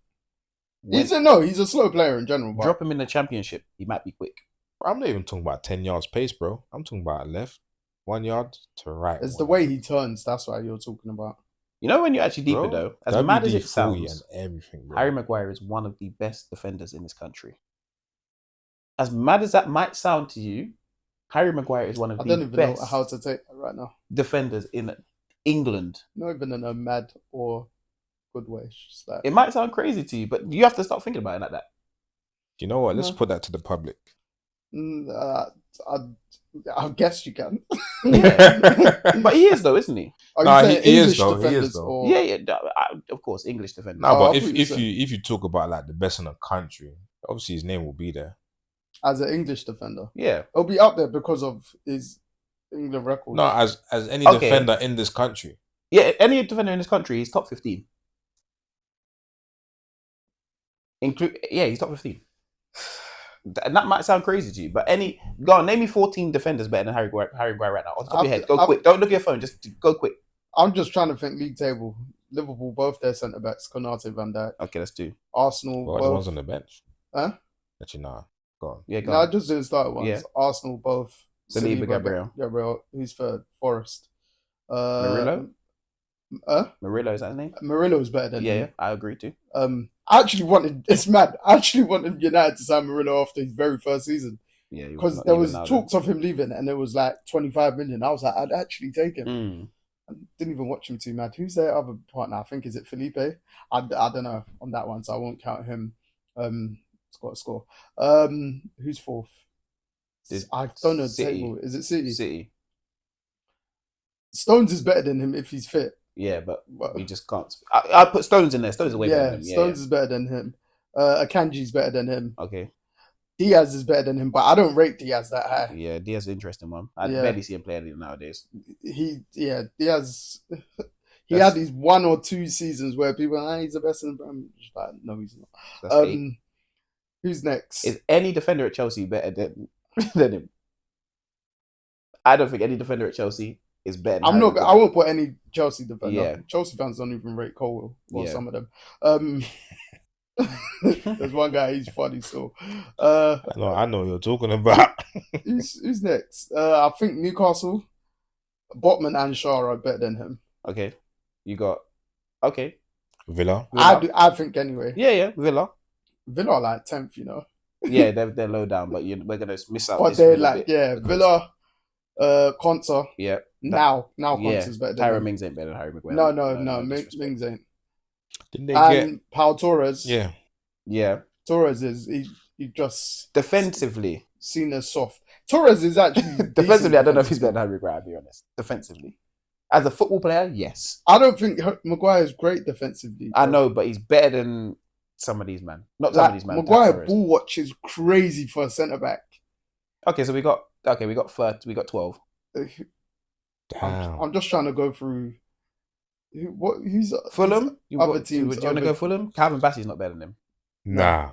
He's a slow player in general. But drop him in the Championship, he might be quick. I'm not even talking about 10 yards pace, bro. I'm talking about left 1 yard to right. It's the way he turns. That's what you're talking about. You know, when you're actually deeper, though, as mad as it sounds, and everything, bro. Harry Maguire is one of the best defenders in this country. As mad as that might sound to you, Harry Maguire is one of I the don't even know best how to take that right now. defenders in England. Not even in a mad or good way. It's just like, It might sound crazy to you, but you have to start thinking about it like that. You know what? Let's No. put that to the public. I guess you can. But he is though, isn't he? Are Nah, you saying he is English though, he is defenders though. or Yeah, of course, English defenders. No, Oh, I but thought you if said- you talk about like the best in the country, obviously his name will be there. as an English defender? Yeah, It'll be up there because of his England record. No, as any Okay. defender in this country. yeah. Any defender in this country, he's top 15. He's top 15. And that might sound crazy to you, but go on, name me 14 defenders better than Harry Maguire right now. On the top of your head, go quick. Don't look at your phone. Just go quick. I'm just trying to think league table. Liverpool, both their centre backs, Konate, Van Dijk. Okay, let's do. Arsenal, Well, the both. ones on the bench. Huh? Actually, nah. Go on. Yeah, go No, I on. just didn't start ones. Yeah. Arsenal, both. Saliba, Gabriel. Who's third? Forest. Murillo? Murillo, is that his name? Murillo's better than Yeah, him. yeah, I agree too. I actually wanted. It's mad. I actually wanted United to sign Murillo after his very first season Yeah, because there was talks of him leaving, and it was like 25 million. I was like, I'd actually take him. Mm. I didn't even watch him too mad. Who's their other partner? I think is it Felipe? I don't know on that one, so I won't count him. Score. Who's fourth? I don't know the City. table. Is it City? City. Stones is better than him if he's fit. Yeah, but But- we just can't. I put Stones in there. Stones is way better yeah, than him. Stones is better than him. Akanji's better than him. Yeah. Okay. Diaz is better than him, but I don't rate Diaz that high. Yeah, Diaz is an interesting one. I Yeah. barely see him play nowadays. Diaz. He That's- had these 1 or 2 seasons where people are like, he's the best in the Prem. Just like, no, he's not. That's 8. Who's next? Is any defender at Chelsea better than him? I don't think any defender at Chelsea is better than I'm Harry not. Maguire. I won't put any Chelsea defender. Yeah. Chelsea fans don't even rate Colwell or Yeah. some of them. There's one guy. He's funny. So, I know what you're talking about. who's next? I think Newcastle, Botman and Shaw are better than him. Okay. You got. Okay. Villa. I think anyway. Yeah. Villa. Villa are like 10th, you know. Yeah, they're low down, but we're gonna miss out. But this they're little like, bit yeah, because- Villa, Konsa. Yeah. Now Yeah. Konsa's better than Tyron him. Mings ain't better than Harry Maguire. No, disrespect. Mings ain't. Didn't they And Pau Torres. get? Yeah. Yeah. Torres is he just Defensively. seen as soft. Torres is actually Defensively, I don't know if decent he's better than Harry Maguire, to be honest. Defensively. As a football player, yes. I don't think Maguire is great defensively. I bro. know, but he's better than some of these man. Not some of Like, these man. Maguire Torres. ball watch is crazy for a centre back. Okay, so we got 12. Damn. I'm just trying to go through. Who's Fulham? other teams? Do you want to go Fulham? Calvin Bassey's not better than him. Nah.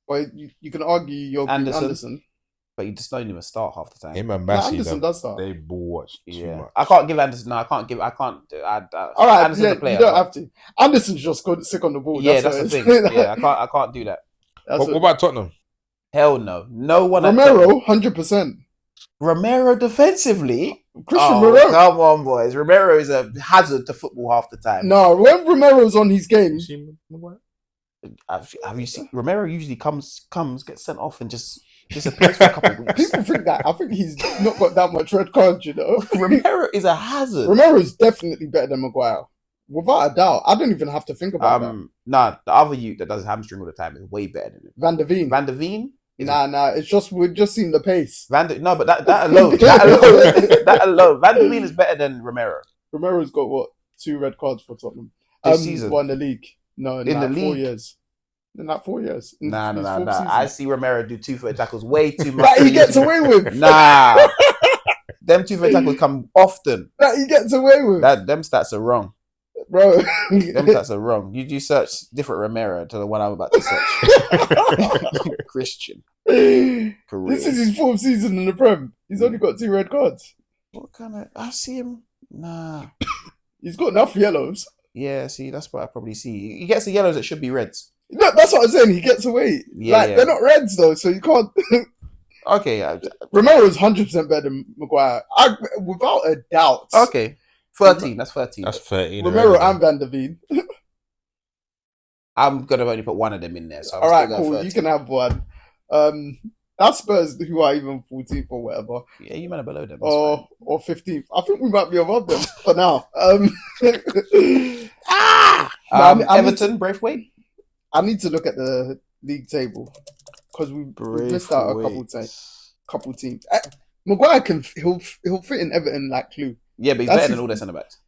But you can argue Joachim Anderson. But you just don't even start half the time. Him and No, Massey, Anderson does start. they ball watch too Yeah. much. I can't give Anderson. No, I can't. All right, Anderson's yeah, a player. you don't have to. Anderson's just sick on the ball. Yeah, that's the what it thing. is. Yeah, I can't do that. That's What about Tottenham? Hell no. No one. at Romero, 100%. Romero defensively. Christian Oh, Romero. come on, boys. Romero is a hazard to football half the time. No, when Romero's on his game, You seen Maguire? Have you seen Romero usually comes, gets sent off and just disappears for a couple of weeks. people think that. I think he's not got that much red cards, you know. Romero is a hazard. Romero's definitely better than Maguire. Without a doubt. I don't even have to think about that. Nah, the other youth that does hamstring all the time is way better than him. Van der Veen. Van der Veen? Nah, it's just, we've just seen the pace. No, but that alone, that alone, Van der Veen is better than Romero. Romero's got what? 2 red cards for Tottenham. This season? Won the league. No, in In the like 4 league? years. In like 4 years. In Nah. his fourth season. I see Romero do 2-foot tackles way too much. That he gets away with. Nah. Them 2-foot tackles come often. That he gets away with. Them stats are wrong. Bro. Them stats are wrong. You search different Romero to the one I'm about to search. Christian. This is his 4th season in the Prem. He's only got 2 red cards. What kind of? I see him. Nah. He's got enough yellows. Yeah, see, that's what I probably see. He gets the yellows that should be reds. No, that's what I'm saying. He gets away. Yeah. They're not reds though, so you can't. Okay. Romero's 100% better than Maguire. Without a doubt. Okay. 13. That's 13. That's 13. Romero already. and Van der Veen. I'm gonna only put one of them in there. So I'm All right, still going cool. 13. You can have one. That's Spurs who are even 14th or whatever. Yeah, you might have below them. Or 15th. I think we might be above them for now. Everton, Braithwaite. I need to look at the league table because we missed out a couple teams. Maguire he'll fit in Everton like Clue. Yeah, but he's better than all their centre backs.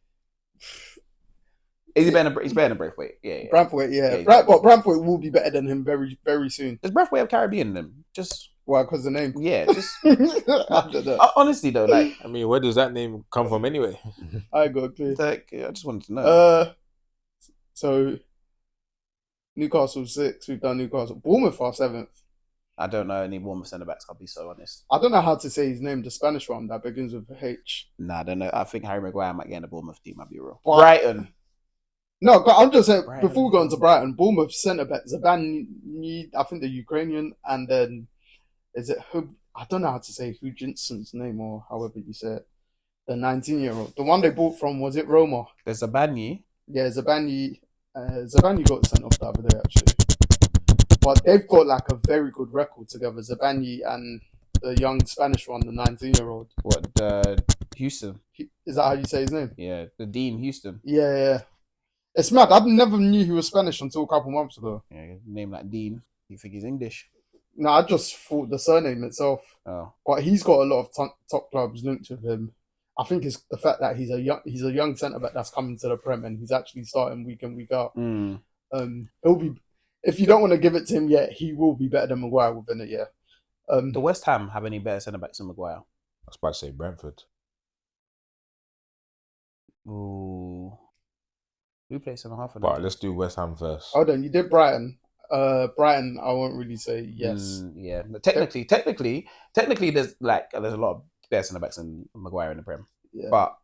He's better than Braithwaite. Yeah. Braithwaite, but Braithwaite will be better than him very, very soon. Does Braithwaite have Caribbean in him? Just why? Because the name. Yeah, just I don't know. Honestly though, like I mean, where does that name come from anyway? I got clear. Like, I just wanted to know. So Newcastle 6th. We've done Newcastle. Bournemouth are 7th. I don't know any Bournemouth centre backs. I'll be so honest. I don't know how to say his name. The Spanish one that begins with H. Nah, I don't know. I think Harry Maguire might get in the Bournemouth team. I'll be real. Brighton. No, but I'm just saying, before we go on to Brighton, Bournemouth centre-back, Zabani, I think the Ukrainian, and then, is it, I don't know how to say Hujinson's name, or however you say it, the 19-year-old. The one they bought from, was it Roma? There's Zabani. Yeah, Zabani got sent off the other day, actually. But they've got, like, a very good record together, Zabani and the young Spanish one, the 19-year-old. What, Houston? Is that how you say his name? Yeah, the Dean Houston. Yeah. It's mad. I never knew he was Spanish until a couple months ago. Yeah, name like Dean. You think he's English? No, I just thought the surname itself. Oh, but he's got a lot of top clubs linked with him. I think it's the fact that he's a young centre back that's coming to the Prem and he's actually starting week in week out. He'll be. If you don't want to give it to him yet, he will be better than Maguire within a year. Do West Ham have any better centre backs than Maguire? I was about to say Brentford. Ooh. Who plays centre half of that? But let's do West Ham first. Hold on, you did Brighton. Brighton, I won't really say yes. Yeah, but technically, there's a lot of better centre backs than Maguire in the Prem. Yeah. But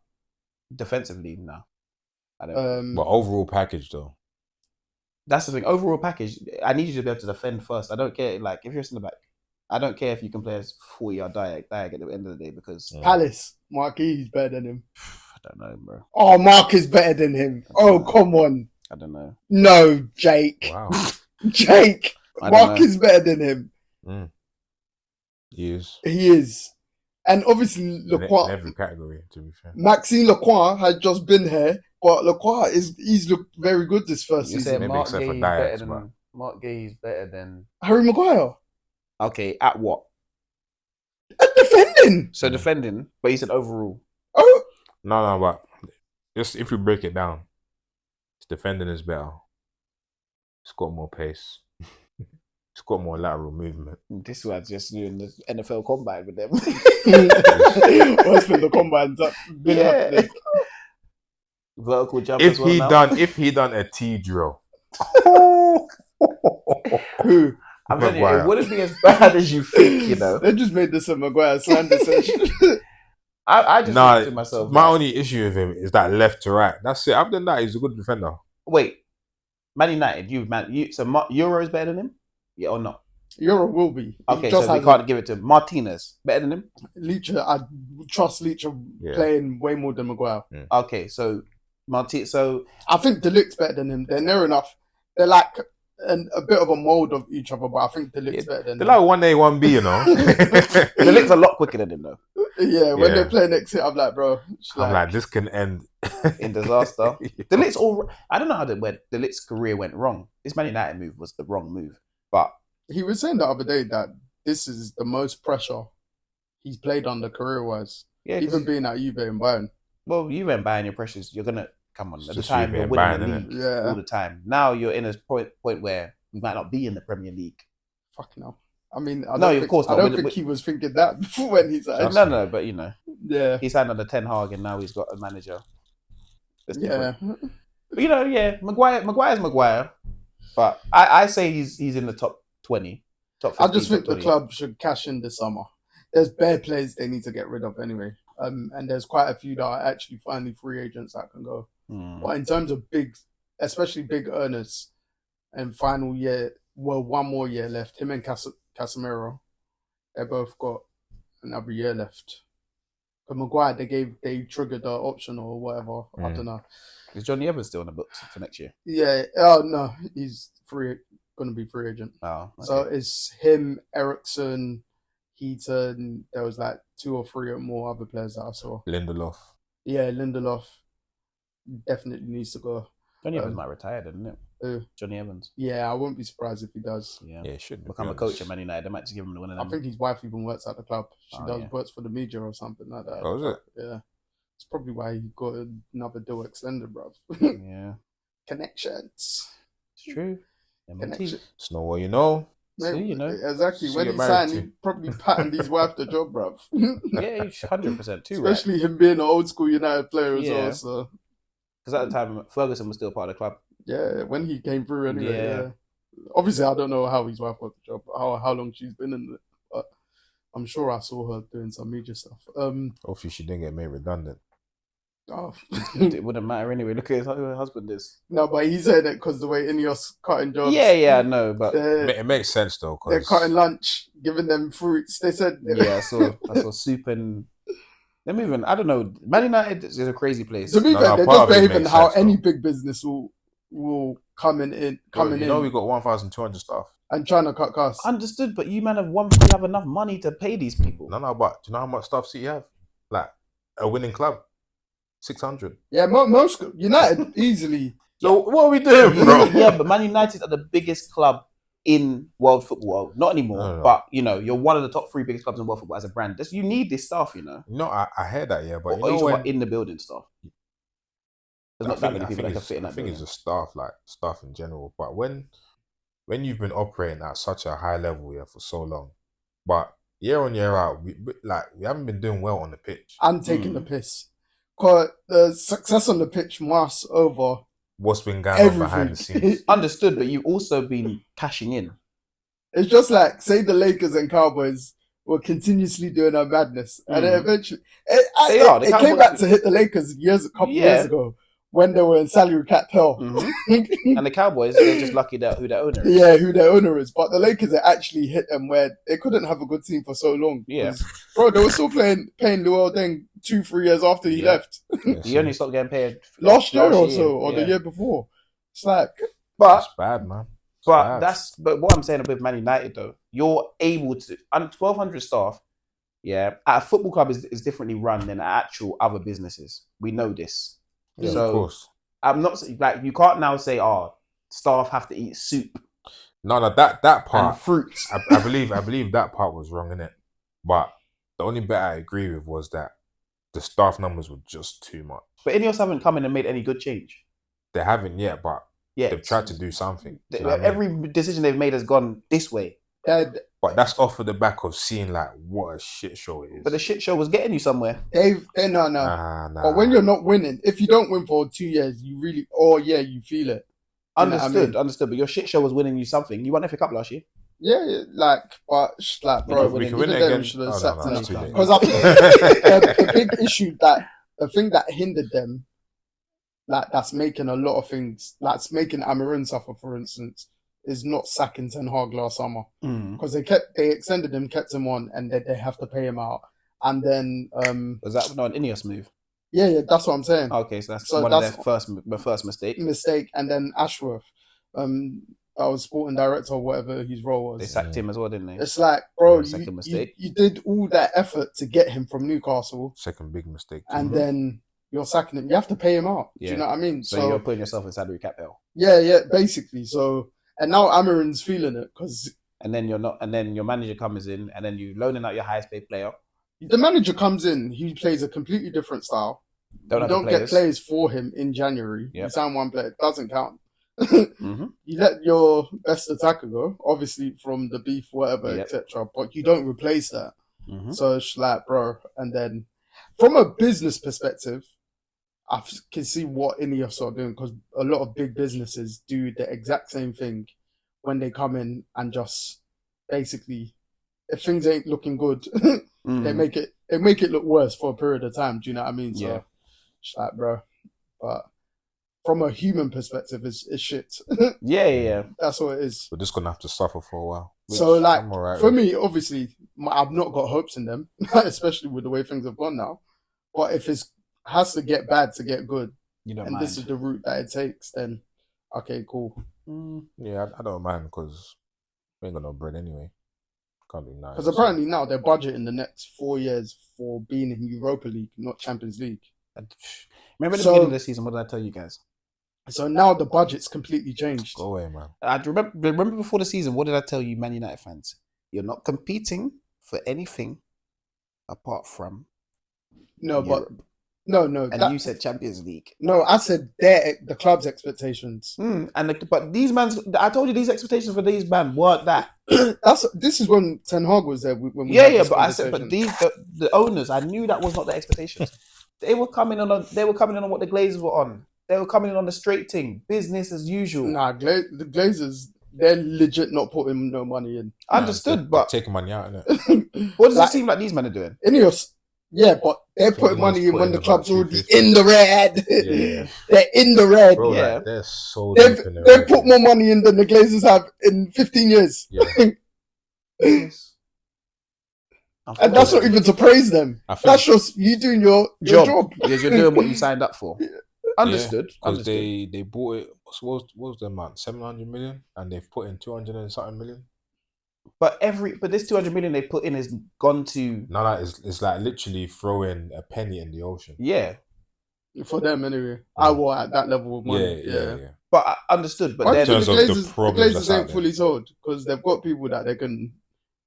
defensively, no, I don't. But overall package, though. That's the thing. Overall package, I need you to be able to defend first. I don't care. Like if you're a centre back, I don't care if you can play a 40-yard diag at the end of the day because Palace, Marquis is better than him. I don't know, bro. Oh, Mark is better than him. Oh, come on. I don't know. No, Jake. Wow. Jake. Mark is better than him. He is. He is. And obviously, Lacroix. In every category, to be fair. Maxime Lacroix had just been here, but Lacroix he's looked very good this first season. Mark Gay is better than Harry Maguire. Okay, at what? At defending. So defending, but he said overall. Oh. No, but just if we break it down, his defending is better. It's got more pace. It's got more lateral movement. This was just doing the NFL combine with them. What's been the combines up? Yeah. Vertical jump. If he done a T drill. Who? I'm telling you, it wouldn't be as bad as you think, you know. They just made this a Maguire slander session. I just think to myself. My only issue with him is that left to right. That's it. Other than that, he's a good defender. Wait, Man United, Euro is better than him? Yeah or not? Euro will be. Okay, so we can't give it to him. Martinez, better than him? Leach, I trust Leach playing way more than Maguire. Yeah. Okay, so I think De Ligt's better than him. They're near enough. They're like a bit of a mold of each other, but I think De Ligt's better than him. They're like 1A, 1B, you know. De Ligt's a lot quicker than him, though. Yeah, when they play next hit, I'm like, bro. I'm like, this can end in disaster. De Ligt's I don't know how De Ligt's career went wrong. This Man United move was the wrong move, but he was saying the other day that this is the most pressure he's played under career-wise. Yeah, even being at Juve and Bayern. Well, Juve and Bayern, your pressures, you're gonna come on. At the time, you're winning the league all the time. Now you're in a point where we might not be in the Premier League. Fucking hell. I mean, of course not. I don't think he was thinking that before when he's like... No, but you know. Yeah. He signed under Ten Hag and now he's got a manager. That's different. But, you know, Maguire's Maguire. But I say he's in the top 20. Top 15, I just think the club should cash in this summer. There's bare players they need to get rid of anyway. And there's quite a few that are actually finally free agents that can go. But in terms of especially big earners and final year, one more year left, him and Casemiro, they both got another year left. But Maguire, they triggered the option or whatever. I don't know. Is Johnny Evans still on the books for next year? Yeah. Oh no, he's going to be free agent. Oh, okay. So it's him, Ericsson, Keaton. There was like 2 or 3 more other players that I saw. Lindelof. Yeah, Lindelof definitely needs to go. Johnny Evans might retire, doesn't it? Johnny Evans. Yeah, I wouldn't be surprised if he does. Yeah, Yeah, should become a coach at Man United. They might just give him the one of them. I think his wife even works at the club. She works for the media or something like that. Oh, is it? Yeah. It's probably why he got another deal extended, bruv. Yeah. Connections. It's true. Connections. It's not what you know. See, you know. Exactly. See When you're he married signed, to. he probably patterned his wife the job, bruv. Yeah, 100% too, right? Especially him being an old school United player as well. So. Because at the time, Ferguson was still part of the club. Yeah, when he came through anyway. Yeah. Obviously, I don't know how his wife got the job, how long she's been in it, but I'm sure I saw her doing some media stuff. Hopefully she didn't get made redundant. Oh. It wouldn't matter anyway. Look at who her husband is. No, but he said it because the way Ineos cutting jobs. Yeah, I know, but It makes sense though. Cause... they're cutting lunch, giving them fruits. They said, yeah, I saw soup and. They're moving. I don't know. Man United is a crazy place. To be fair, they're just behaving how any big business will come in. You know, we got 1,200 staff and trying to cut costs. Understood, but you man have enough money to pay these people. No, but do you know how much staff City have? Like a winning club, 600. Yeah, most United easily. So what are we doing, bro? Yeah, but Man United are the biggest club in world football. Not anymore, No. but you know, you're one of the top 3 biggest clubs in world football as a brand. You need this staff, you know. No, I heard that, yeah, but you know when in the building staff. There's not that many people that can fit in that. I think it's just staff in general. But when you've been operating at such a high level, yeah, for so long, but year on year out, we haven't been doing well on the pitch and taking the piss. Cause the success on the pitch must over what's been going on behind the scenes. Understood, but you've also been cashing in. It's just like, say the Lakers and Cowboys were continuously doing a madness. And then eventually, it came back to hit the Lakers a couple years ago when they were in salary cap hell. Mm-hmm. And the Cowboys, they're just lucky that who their owner is. Yeah, who their owner is. But the Lakers, it actually hit them where they couldn't have a good team for so long. Yeah. Bro, they were still paying Luol Deng 2-3 years after he left. He only stopped getting paid last year or so, or the year before. It's like... But it's bad, man. But what I'm saying with Man United though, you're able to 1,200 staff. Yeah, at a football club is differently run than actual other businesses. We know this. Yeah, so of course. I'm not like you can't now say, staff have to eat soup. No, that part and fruits. I believe that part was wrong, innit? But the only bit I agree with was that the staff numbers were just too much. But Ineos haven't come in and made any good change. They haven't yet, but they've tried to do something. Do every decision they've made has gone this way. But that's off of the back of seeing like what a shit show it is. But the shit show was getting you somewhere. No. Nah. But when you're not winning, if you don't win for 2 years, you really, you feel it. Understood. But your shit show was winning you something. You won FA Cup last year. Yeah, bro, we can win it again. Because I think the big issue the thing that hindered them, that's making a lot of things, that's making Amarin suffer, for instance, is not sacking Ten Hag last summer because they extended him, kept him on, and they have to pay him out. And then was that not an Ineos move? Yeah, that's what I'm saying. Okay, so that's one of their first mistake. And then Ashworth, that was sporting director or whatever his role was. They sacked him as well, didn't they? It's like, bro, second mistake. You did all that effort to get him from Newcastle. Second big mistake. And then you're sacking him. You have to pay him out. Yeah. Do you know what I mean? So you're putting yourself in salary cap hell. Yeah, basically. So, and now Amarin's feeling it because. And then you're not. And then your manager comes in, and then you loaning out your highest paid player. The manager comes in. He plays a completely different style. Don't get players for him in January. You sign one player, it doesn't count. You let your best attacker go, obviously from the beef, whatever, etc. But you don't replace that. So it's like, bro. And then, from a business perspective, I can see what Ineos are doing because a lot of big businesses do the exact same thing when they come in and just basically, if things ain't looking good, they make it look worse for a period of time. Do you know what I mean? So, it's like, bro. But from a human perspective, it's shit. Yeah. That's what it is. We're just gonna have to suffer for a while. So, like, for me, obviously, I've not got hopes in them, especially with the way things have gone now. But if it has to get bad to get good, this is the route that it takes, then okay, cool. Yeah, I don't mind because we ain't got no bread anyway. Can't do Because apparently now their budget in the next 4 years for being in Europa League, not Champions League. Remember the beginning of the season? What did I tell you guys? So now the budget's completely changed. Go away, man. I remember before the season. What did I tell you, Man United fans? You're not competing for anything apart from No, Europe. but no. And you said Champions League. No, I said the club's expectations. But these man's, I told you these expectations for these man weren't that. This is when Ten Hag was there. When we But I said, but the owners, I knew that was not their expectations. They were coming in on what the Glazers were on. They were coming in on the straight thing, business as usual. Nah, the Glazers, they're legit not putting no money in. Understood, but taking money out, innit? What does it seem like these men are doing? Ineos, yeah, but they're putting money in when the club's already in the red. Yeah. They're in the red. Bro, yeah, like, they're so They've put more money in than the Glazers have in 15 years. Yeah. And that's not even to praise them. That's just you doing your job. Because you're doing what you signed up for. Understood. Because they bought it. What was the amount? 700 million, and they've put in 200 and something million. But this 200 million they put in has gone to. No, it's like literally throwing a penny in the ocean. Yeah. For them anyway. I was at that level of money. Yeah. But I understood. But in terms of the Glazers ain't fully sold because they've got people that they can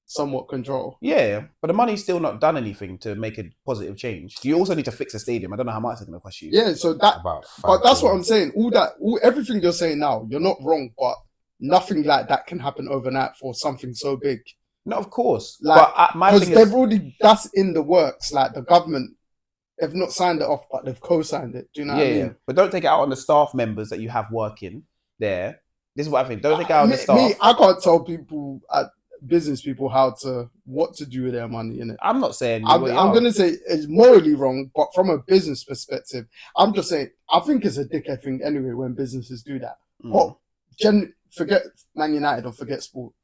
somewhat control. Yeah, but the money's still not done anything to make a positive change. You also need to fix a stadium. I don't know how much it's going to cost you. Yeah, so that. But that's what I'm saying. Everything you're saying now, you're not wrong, but nothing like that can happen overnight for something so big. No, of course. Like, but my thing is, that's in the works. Like the government, they've not signed it off, but they've co-signed it. Do you know what I mean? Yeah. But don't take it out on the staff members that you have working there. This is what I think. Don't take it out on the staff. I can't tell people, business people, what to do with their money. Innit? I'm not saying. I'm going to say it's morally wrong, but from a business perspective, I'm just saying I think it's a dickhead thing anyway when businesses do that. But forget Man United or forget sport.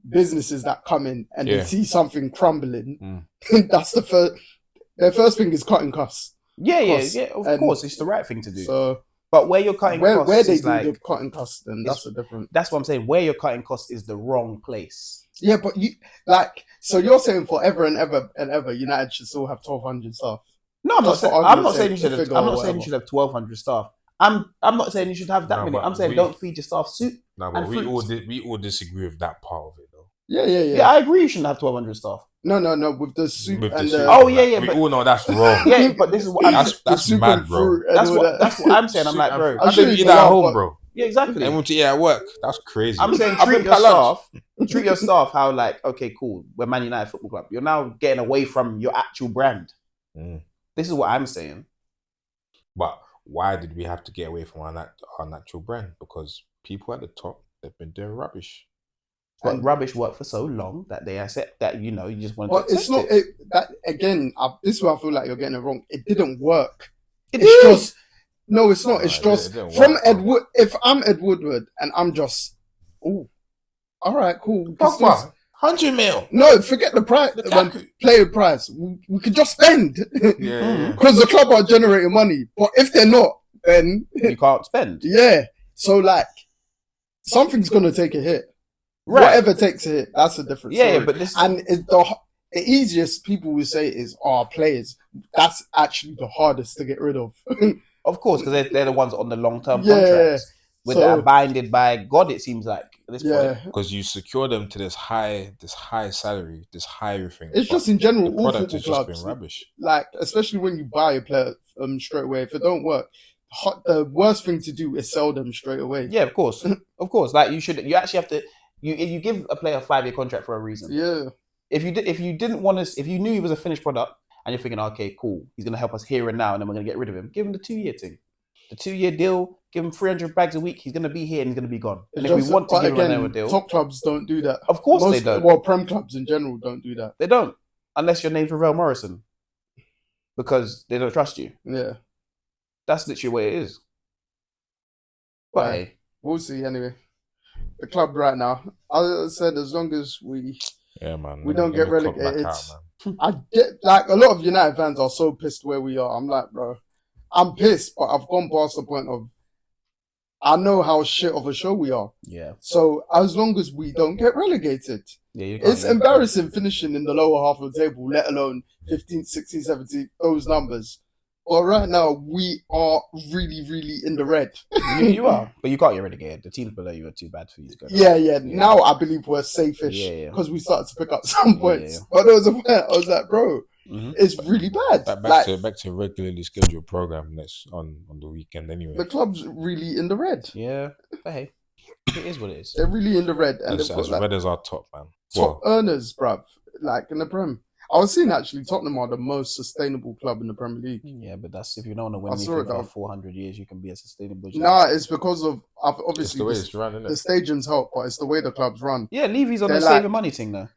Businesses that come in and they see something crumbling, that's their first thing is cutting costs. Yeah. Of course, it's the right thing to do. So, but where you're cutting costs, where they do the cutting costs, then that's a different. That's what I'm saying. Where you're cutting costs is the wrong place. Yeah, but so you're saying forever and ever, United should still have 1,200 staff. No, I'm not saying you should have 1,200 staff. I'm not saying you should have that many. I'm saying don't feed your staff soup. No, but we all disagree with that part of it, though. Yeah. I agree. You shouldn't have 1,200 staff. No. With the soup and the. Oh yeah. We all know that's wrong. Yeah, but this is what that's mad, bro. That's what I'm saying. I'm like, bro. I'm sure you eat that at home, bro. Yeah, exactly. And want to eat at work. That's crazy. I'm saying treat your staff how like, okay, cool. We're Man United Football Club. You're now getting away from your actual brand. This is what I'm saying. But why did we have to get away from our natural brand? Because people at the top, they've been doing rubbish. But rubbish worked for so long that they accept that, you just want to accept it's not it. That again, this is where I feel like you're getting it wrong. It didn't work. It's just no, it's not. It's just from Ed Wood. If I'm Ed Woodward and I'm just, all right, cool. 100 mil. No, forget the price. Player price. We could just spend. Because the club are generating money. But if they're not, then you can't spend. Yeah. So something's gonna take a hit. Right. Whatever takes a hit, that's a different story. Yeah, but the easiest people will say is players. That's actually the hardest to get rid of. Of course, because they're the ones on the long-term contracts. That are binded by God, it seems like at this point. Because you secure them to this high salary, this high everything. It's just in general, the product has just been rubbish. Like, especially when you buy a player straight away, if it don't work, the worst thing to do is sell them straight away. Yeah, of course, of course. Like you actually have to. You give a player a 5-year contract for a reason. Yeah. If you didn't want to, if you knew he was a finished product and you're thinking, okay, cool, he's gonna help us here and now, and then we're gonna get rid of him. Give him the 2-year thing. The 2-year deal, give him 300 bags a week. He's going to be here and he's going to be gone. And if we want to give him another deal, top clubs don't do that. Of course they don't. Well, Prem clubs in general don't do that. They don't, unless your name's Ravel Morrison, because they don't trust you. Yeah, that's literally what it is. But hey, we'll see. Anyway, the club right now, as I said, as long as we don't get relegated, I get a lot of United fans are so pissed where we are. I'm like, bro. I'm pissed, but I've gone past the point of I know how shit of a show we are. Yeah. So as long as we don't get relegated, Yeah, you can't It's leave. embarrassing finishing in the lower half of the table, let alone 15, 16, 17, those numbers. But right now, we are really, really in the red. You are, but you can't get relegated. The teams below you are too bad for you to go down. Yeah. Now I believe we're safe-ish Yeah. because we started to pick up some points. Yeah. But there was a point I was like, bro, it's really bad. Back to regularly scheduled program next on the weekend anyway. The club's really in the red. Yeah, but hey, it is what it is. They're really in the red, and As they've got red as our top, man. top earners, bruv. Like in the Prem. I was seeing actually Tottenham are the most sustainable club in the Premier League. Yeah, but that's if you don't want to win I saw anything it for down. 400 years, you can be a sustainable. Nah, it's because of It's obviously the way it's run, the innit? staging's help, but it's the way the clubs run. Yeah, Levy's on They're the like- saving money thing though.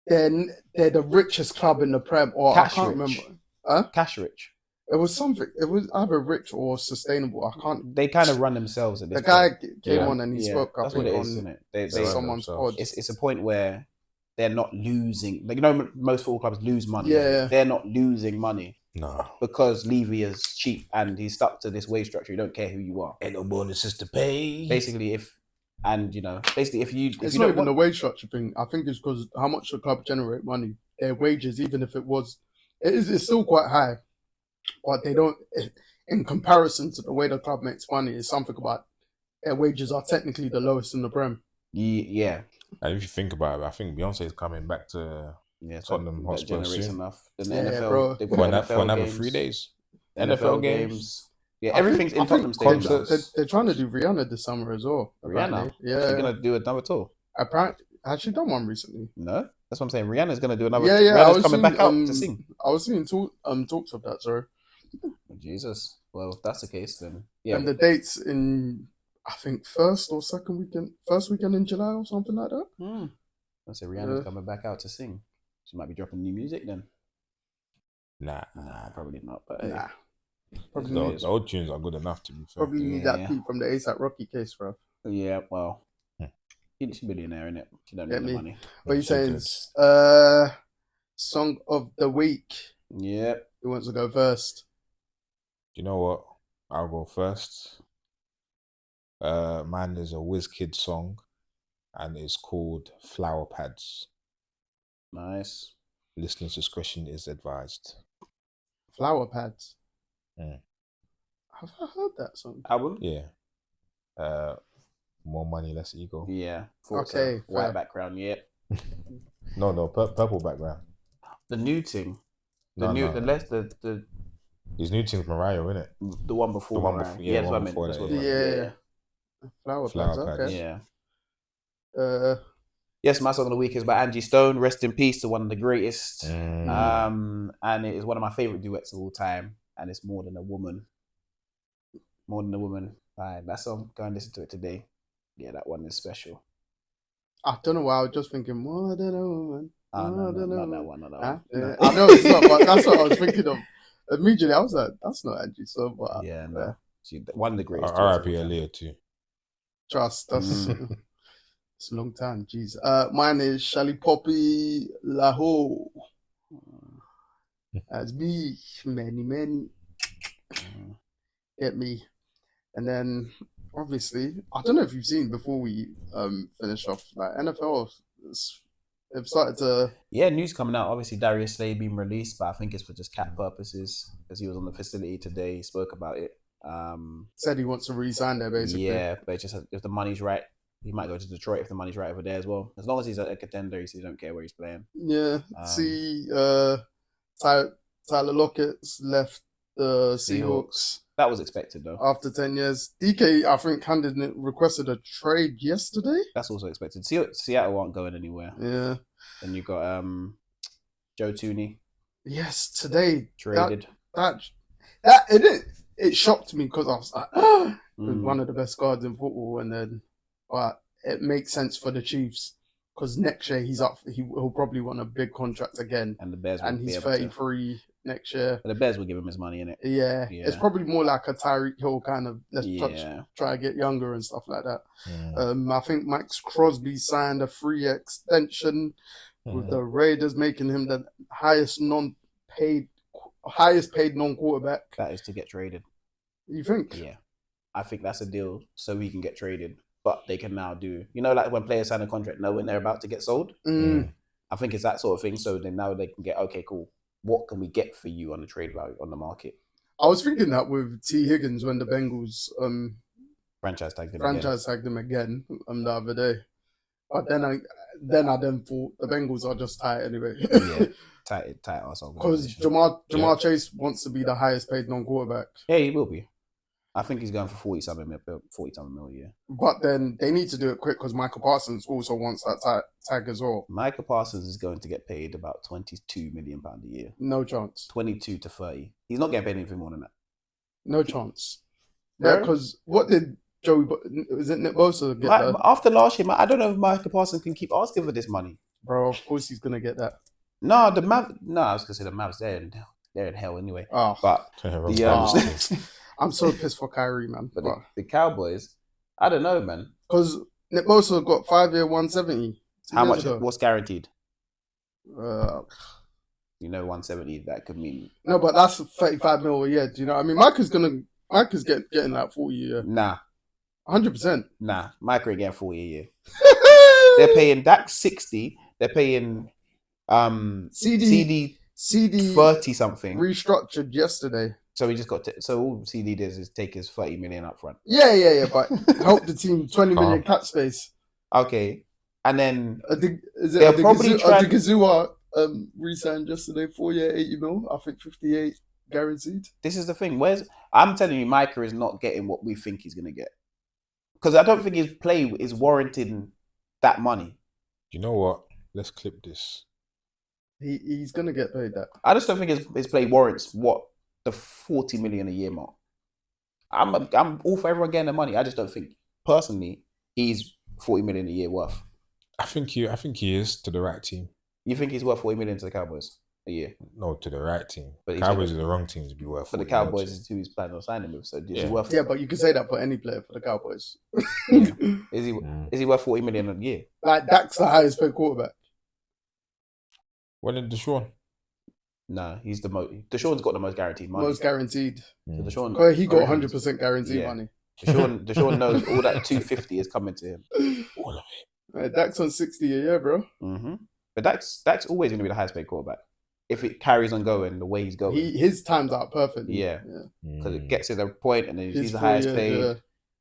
They're the richest club in the Prem, or Cash I can't rich. remember. Huh? Cash rich. It was something. It was either rich or sustainable. I can't. They kind of run themselves at this The guy point. came Yeah. on and he Yeah, spoke. I that's what think it is, on isn't it? They, someone's themselves. pod. it's a point where they're not losing. Like, you know, most football clubs lose money. Yeah. They're not losing money Nah. because Levy is cheap and he's stuck to this wage structure. You don't care who you are. Ain't no bonuses to pay. Basically, if you It's you not don't even the want, wage structure thing. I think it's because how much the club generate money. Their wages, even if it's still quite high, but they don't. In comparison to the way the club makes money, it's something about their wages are technically the lowest in the Prem. yeah. And if you think about it, I think Beyonce is coming back to Yeah, Tottenham that Hotspur generates soon. enough. Then the Yeah, NFL, bro. they've for got another games, 3 days. NFL games. Yeah, I everything's think- in Tottenham think Stadium. concerts. They're trying to do Rihanna this summer as well. Rihanna? apparently. Yeah. She's gonna do another tour. Apparently, has she done one recently? No, that's what I'm saying. Rihanna's gonna do another. Yeah. I Rihanna's was coming seeing, back out to sing. I was seeing talks of that. Sorry. Jesus. Well, if that's the case, then yeah. And the dates in, I think, first weekend in July or something like that. I say Rihanna's Yeah. coming back out to sing. She might be dropping new music then. Nah. Nah, probably not. But Nah. Probably The, need, the old tunes are good enough to be fair. probably need Yeah. that beat from the ASAP Rocky case, bro. yeah, well, she's a billionaire, innit? She don't Get need the me? money. What are you She saying? good. Song of the week. Yeah. Who wants to go first? You know what? I'll go first. Mine is a WizKid song, and it's called Flower Pads. Nice. Listener's discretion is advised. Flower Pads. Mm. Have I heard that song? Album? Yeah. More money, less ego. Yeah. Okay, White fair. background, yeah. No, purple background. The new thing. The No, new no. the His new thing's Mariah, isn't it? the one before. The one right? before- yeah, that's the what I one meant. before That's that, what I yeah. meant. Flower Flower Pads. Pads. Okay. Yeah. Yes, my song of the week is by Angie Stone. Rest in peace to one of the greatest. And it is one of my favorite duets of all time. And it's More Than a Woman. More Than a Woman. That song, go and listen to it today. Yeah, that one is special. I don't know why. I was just thinking more than a woman. Oh, no, More than a not that woman. one. Not that Huh? one. Yeah. No. I know it's not, but that's what I was thinking of. Immediately, I was like, "That's not Angie." So, but Yeah, no. One of the greatest. R.I.P. duets of all time. Aaliyah too. trust. That's it's a long time. Jeez. Mine is Shally Poppy Laho. That's me. Many. Get me. And then, obviously, I don't know if you've seen before we finish off. Like NFL, they've started to. Yeah, news coming out. Obviously, Darius Slay being released, but I think it's for just cap purposes because he was on the facility today. He spoke about it. Said he wants to re-sign there, basically. Yeah, but it's just if the money's right, he might go to Detroit if the money's right over there as well. As long as he's a contender, he don't care where he's playing. Yeah. See, Tyler Lockett's left the Seahawks That was expected though. after 10 years. DK, I think, requested a trade yesterday. That's also expected. Seattle aren't going anywhere. Yeah. Then you got Joe Tooney Yes, today. traded. It shocked me because I was like, one of the best guards in football, but it makes sense for the Chiefs because next year he'll probably want a big contract again, And the Bears, and he's 33 next year. But the Bears will give him his money, innit? Yeah, Yeah. it's probably more like a Tyreek Hill kind of Yeah. try to get younger and stuff like that. Mm. I think Max Crosby signed a free extension with the Raiders, making him the highest paid non-quarterback. That is to get traded. You think? Yeah. I think that's a deal so he can get traded. but they can now do, like when players sign a contract, knowing they're about to get sold. I think it's that sort of thing. So then now they can get, okay, cool. What can we get for you on the trade value on the market? I was thinking that with T. Higgins when the Bengals franchise tagged him again the other day. But then I thought the Bengals are just tight anyway. Yeah, tight arsehole. Because Jamar Chase wants to be the highest paid non-quarterback. Yeah, he will be. I think he's going for 40-something mil a year. But then they need to do it quick because Micah Parsons also wants that tag as well. Micah Parsons is going to get paid about £22 million a year. No chance. 22 to 30. He's not getting paid anything more than that. No chance. Yeah, because what did was it Nick Bosa get that? After last year, I don't know if Micah Parsons can keep asking for this money. Bro, of course he's going to get that. No, I was going to say the Mavs, they're in hell anyway. Oh. But I'm so pissed for Kyrie, man. But the Cowboys, I don't know, man. Because Nick Bosa got 5-year 170. How much? What's guaranteed? 170. That could mean no, but that's 35 mil a year. Do you know what I mean? Micah's getting that 40 a year. Nah, 100%. Nah, Micah ain't getting 40 a year. They're paying Dak 60. They're paying CD 30 something. Restructured yesterday. So he just got so all CD does is take his 30 million up front. Yeah, but help the team 20 million cap space. Okay. And then they'll probably try Gazua re-signed yesterday, 4-year 80 mil. I think 58 guaranteed. This is the thing. I'm telling you, Micah is not getting what we think he's gonna get. Because I don't think his play is warranting that money. You know what? Let's clip this. He's gonna get paid that. I just don't think his play warrants the 40 million a year mark. I'm all for everyone getting the money. I just don't think personally he's 40 million a year worth. I think he is to the right team. You think he's worth 40 million to the Cowboys a year? No, to the right team. But Cowboys are the wrong team to be worth. For the Cowboys is who he's planning on signing with. So is he worth? Yeah, but you can say that for any player for the Cowboys. Is he worth 40 million a year? Like Dak's the highest paid quarterback. When did Deshaun? No, he's the most. Deshaun's got the most guaranteed money. Most guaranteed. So Deshaun, he got 100% guaranteed money. Deshaun knows all that 250 is coming to him. All of it. Dak's on 60 a year, bro. Mm-hmm. But Dak's always going to be the highest paid quarterback if it carries on going the way he's going. His time's out perfectly. Yeah, because it gets to the point and then he's the highest paid,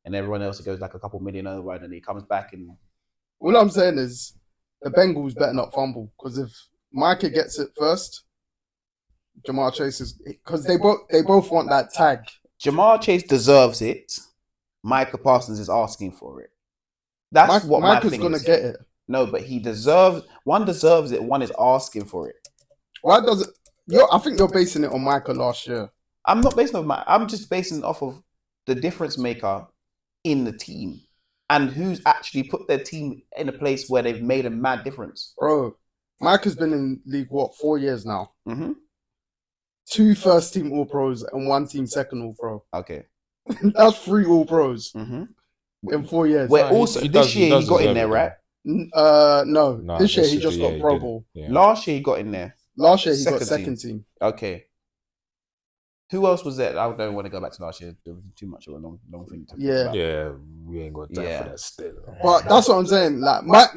and everyone else goes like a couple million over, and then he comes back and. All I'm saying is the Bengals better not fumble because if Micah gets it first. Jamar Chase is because they both want that tag. Jamar Chase deserves it. Micah Parsons is asking for it. That's what Micah's gonna get it. No, but one deserves it. One is asking for it. Why does it? I think you're basing it on Micah last year. I'm not basing it on Micah. I'm just basing it off of the difference maker in the team and who's actually put their team in a place where they've made a mad difference. Bro, Micah's been in league 4 years now. Mm-hmm. 2 first-team All-Pros and 1 team second All-Pro. Okay. That's 3 All-Pros in 4 years. Where also, this year he got in there, right? No. This year he just got Pro Bowl. Yeah. Last year he got in there. Last year he got second team. Okay. Who else was there? I don't want to go back to last year. There was too much of a long thing to talk about. Yeah, we ain't got time for that still. But that's what I'm saying. Like,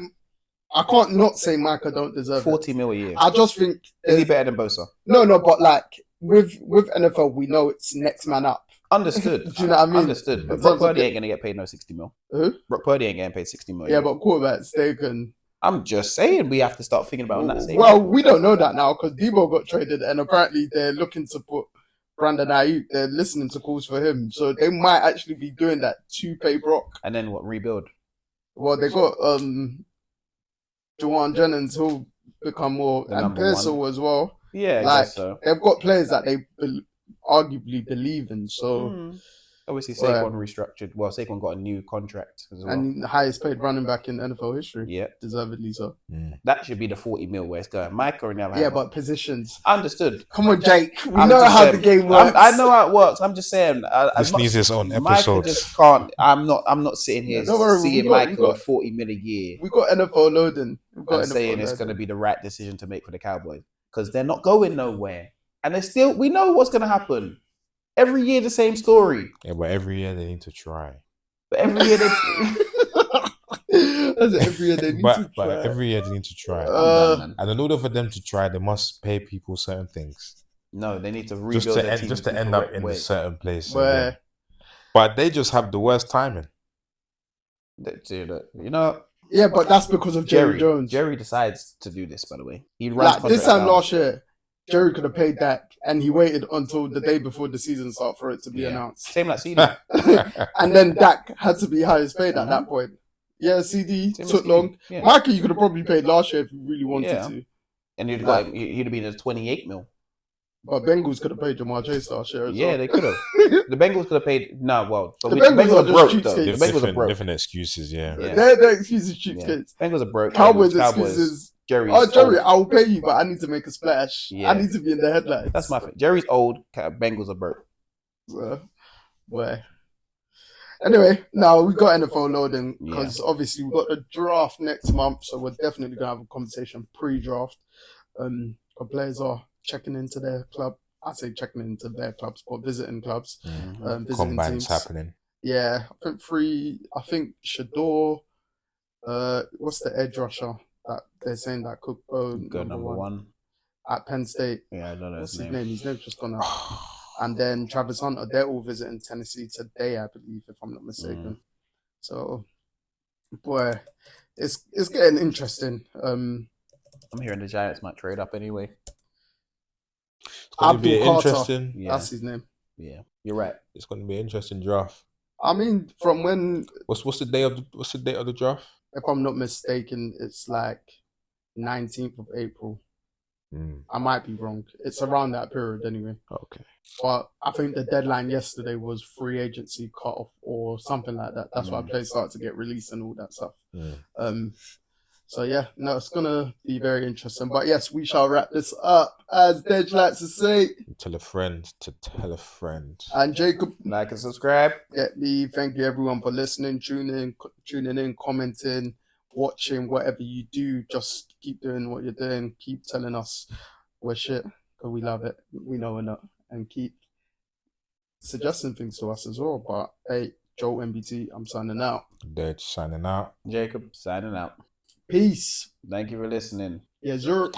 I can't not say Micah don't deserve 40 mil a year. I just think... Is he better than Bosa? No, but like, with NFL, we know it's next man up. Understood. Do you know what I mean? Understood. But Brock Purdy ain't going to get paid no 60 mil. Who? Brock Purdy ain't getting paid 60 mil. Yeah, but quarterbacks, they can... I'm just saying we have to start thinking about that. Well, we don't know that now because Debo got traded and apparently they're looking to put Brandon Ayuk. They're listening to calls for him. So they might actually be doing that to pay Brock. And then what, rebuild? Well, they got Jawan Jennings who'll become more... And Pearsall as well. Yeah, I guess so. They've got players that they arguably believe in, so... Obviously, Saquon restructured. Well, Saquon got a new contract as well. And the highest paid running back in NFL history. Yeah. Deservedly so. That should be the 40 mil where it's going. Micah and Yeah, but positions. Understood. Come on, Jake. We know how the game works. I know how it works. I'm just saying. This needs its own episode. Micah just can't. I'm not sitting here seeing Micah a 40 mil a year. We got NFL loading. And saying it's going to be the right decision to make for the Cowboys. Because they're not going nowhere. And we know what's going to happen. Every year, the same story. Yeah, but every year they need to try. But every year they... That's every year they need to but try. every year they need to try. I'm done, man. And in order for them to try, they must pay people certain things. No, they need to rebuild their team just to end up in a certain place. Where, again. But they just have the worst timing. You know, yeah, but that's because of Jerry Jones. Jerry decides to do this, by the way. He like this time last year, Jerry could have paid Dak, and he waited until the day before the season started for it to be announced. Same like CD. And then Dak had to be highest paid at that point. Yeah, CD took long. Yeah. Micah, you could have probably paid last year if you really wanted to. And he'd have been at 28 mil. But Bengals could have paid Jamar Chase last year as well. They could have. The Bengals could have paid. No, well, the Bengals are broke. The Bengals are broke. Different excuses, yeah. Their excuses cheapskates. Bengals are broke. Cowboys excuses. Jerry, I'll pay you, but I need to make a splash. Yeah. I need to be in the headlines. That's my thing. Jerry's old. Bengals are broke. Well. Anyway, now we got NFL loading because obviously we've got the draft next month, so we're definitely gonna have a conversation pre-draft. Our players are checking into their club. I say checking into their clubs, but visiting clubs. Visiting Combines teams. happening. Yeah, I think Shador. What's the edge rusher that they're saying that could go number one at Penn State? Yeah, I don't know his name. His name's just gone out. And then Travis Hunter. They're all visiting Tennessee today, I believe, if I'm not mistaken. So, boy, it's getting interesting. I'm hearing the Giants might trade up anyway. It's going to be interesting. That's his name. Yeah, you're right. It's going to be an interesting draft. I mean, from when what's the date of the draft? If I'm not mistaken, it's like 19th of April. I might be wrong. It's around that period anyway. Okay. But I think the deadline yesterday was free agency cutoff or something like that. That's why players start to get released and all that stuff. So yeah, no, it's gonna be very interesting. But yes, we shall wrap this up, as Dej likes to say. Tell a friend to tell a friend. And Jacob, like and subscribe. Get me. Thank you everyone for listening, tuning in, commenting, watching, whatever you do. Just keep doing what you're doing. Keep telling us we're shit because we love it. We know we're not, and keep suggesting things to us as well. But hey, Joe MBT, I'm signing out. Dej signing out. Jacob signing out. Peace. Thank you for listening. Yes, sir.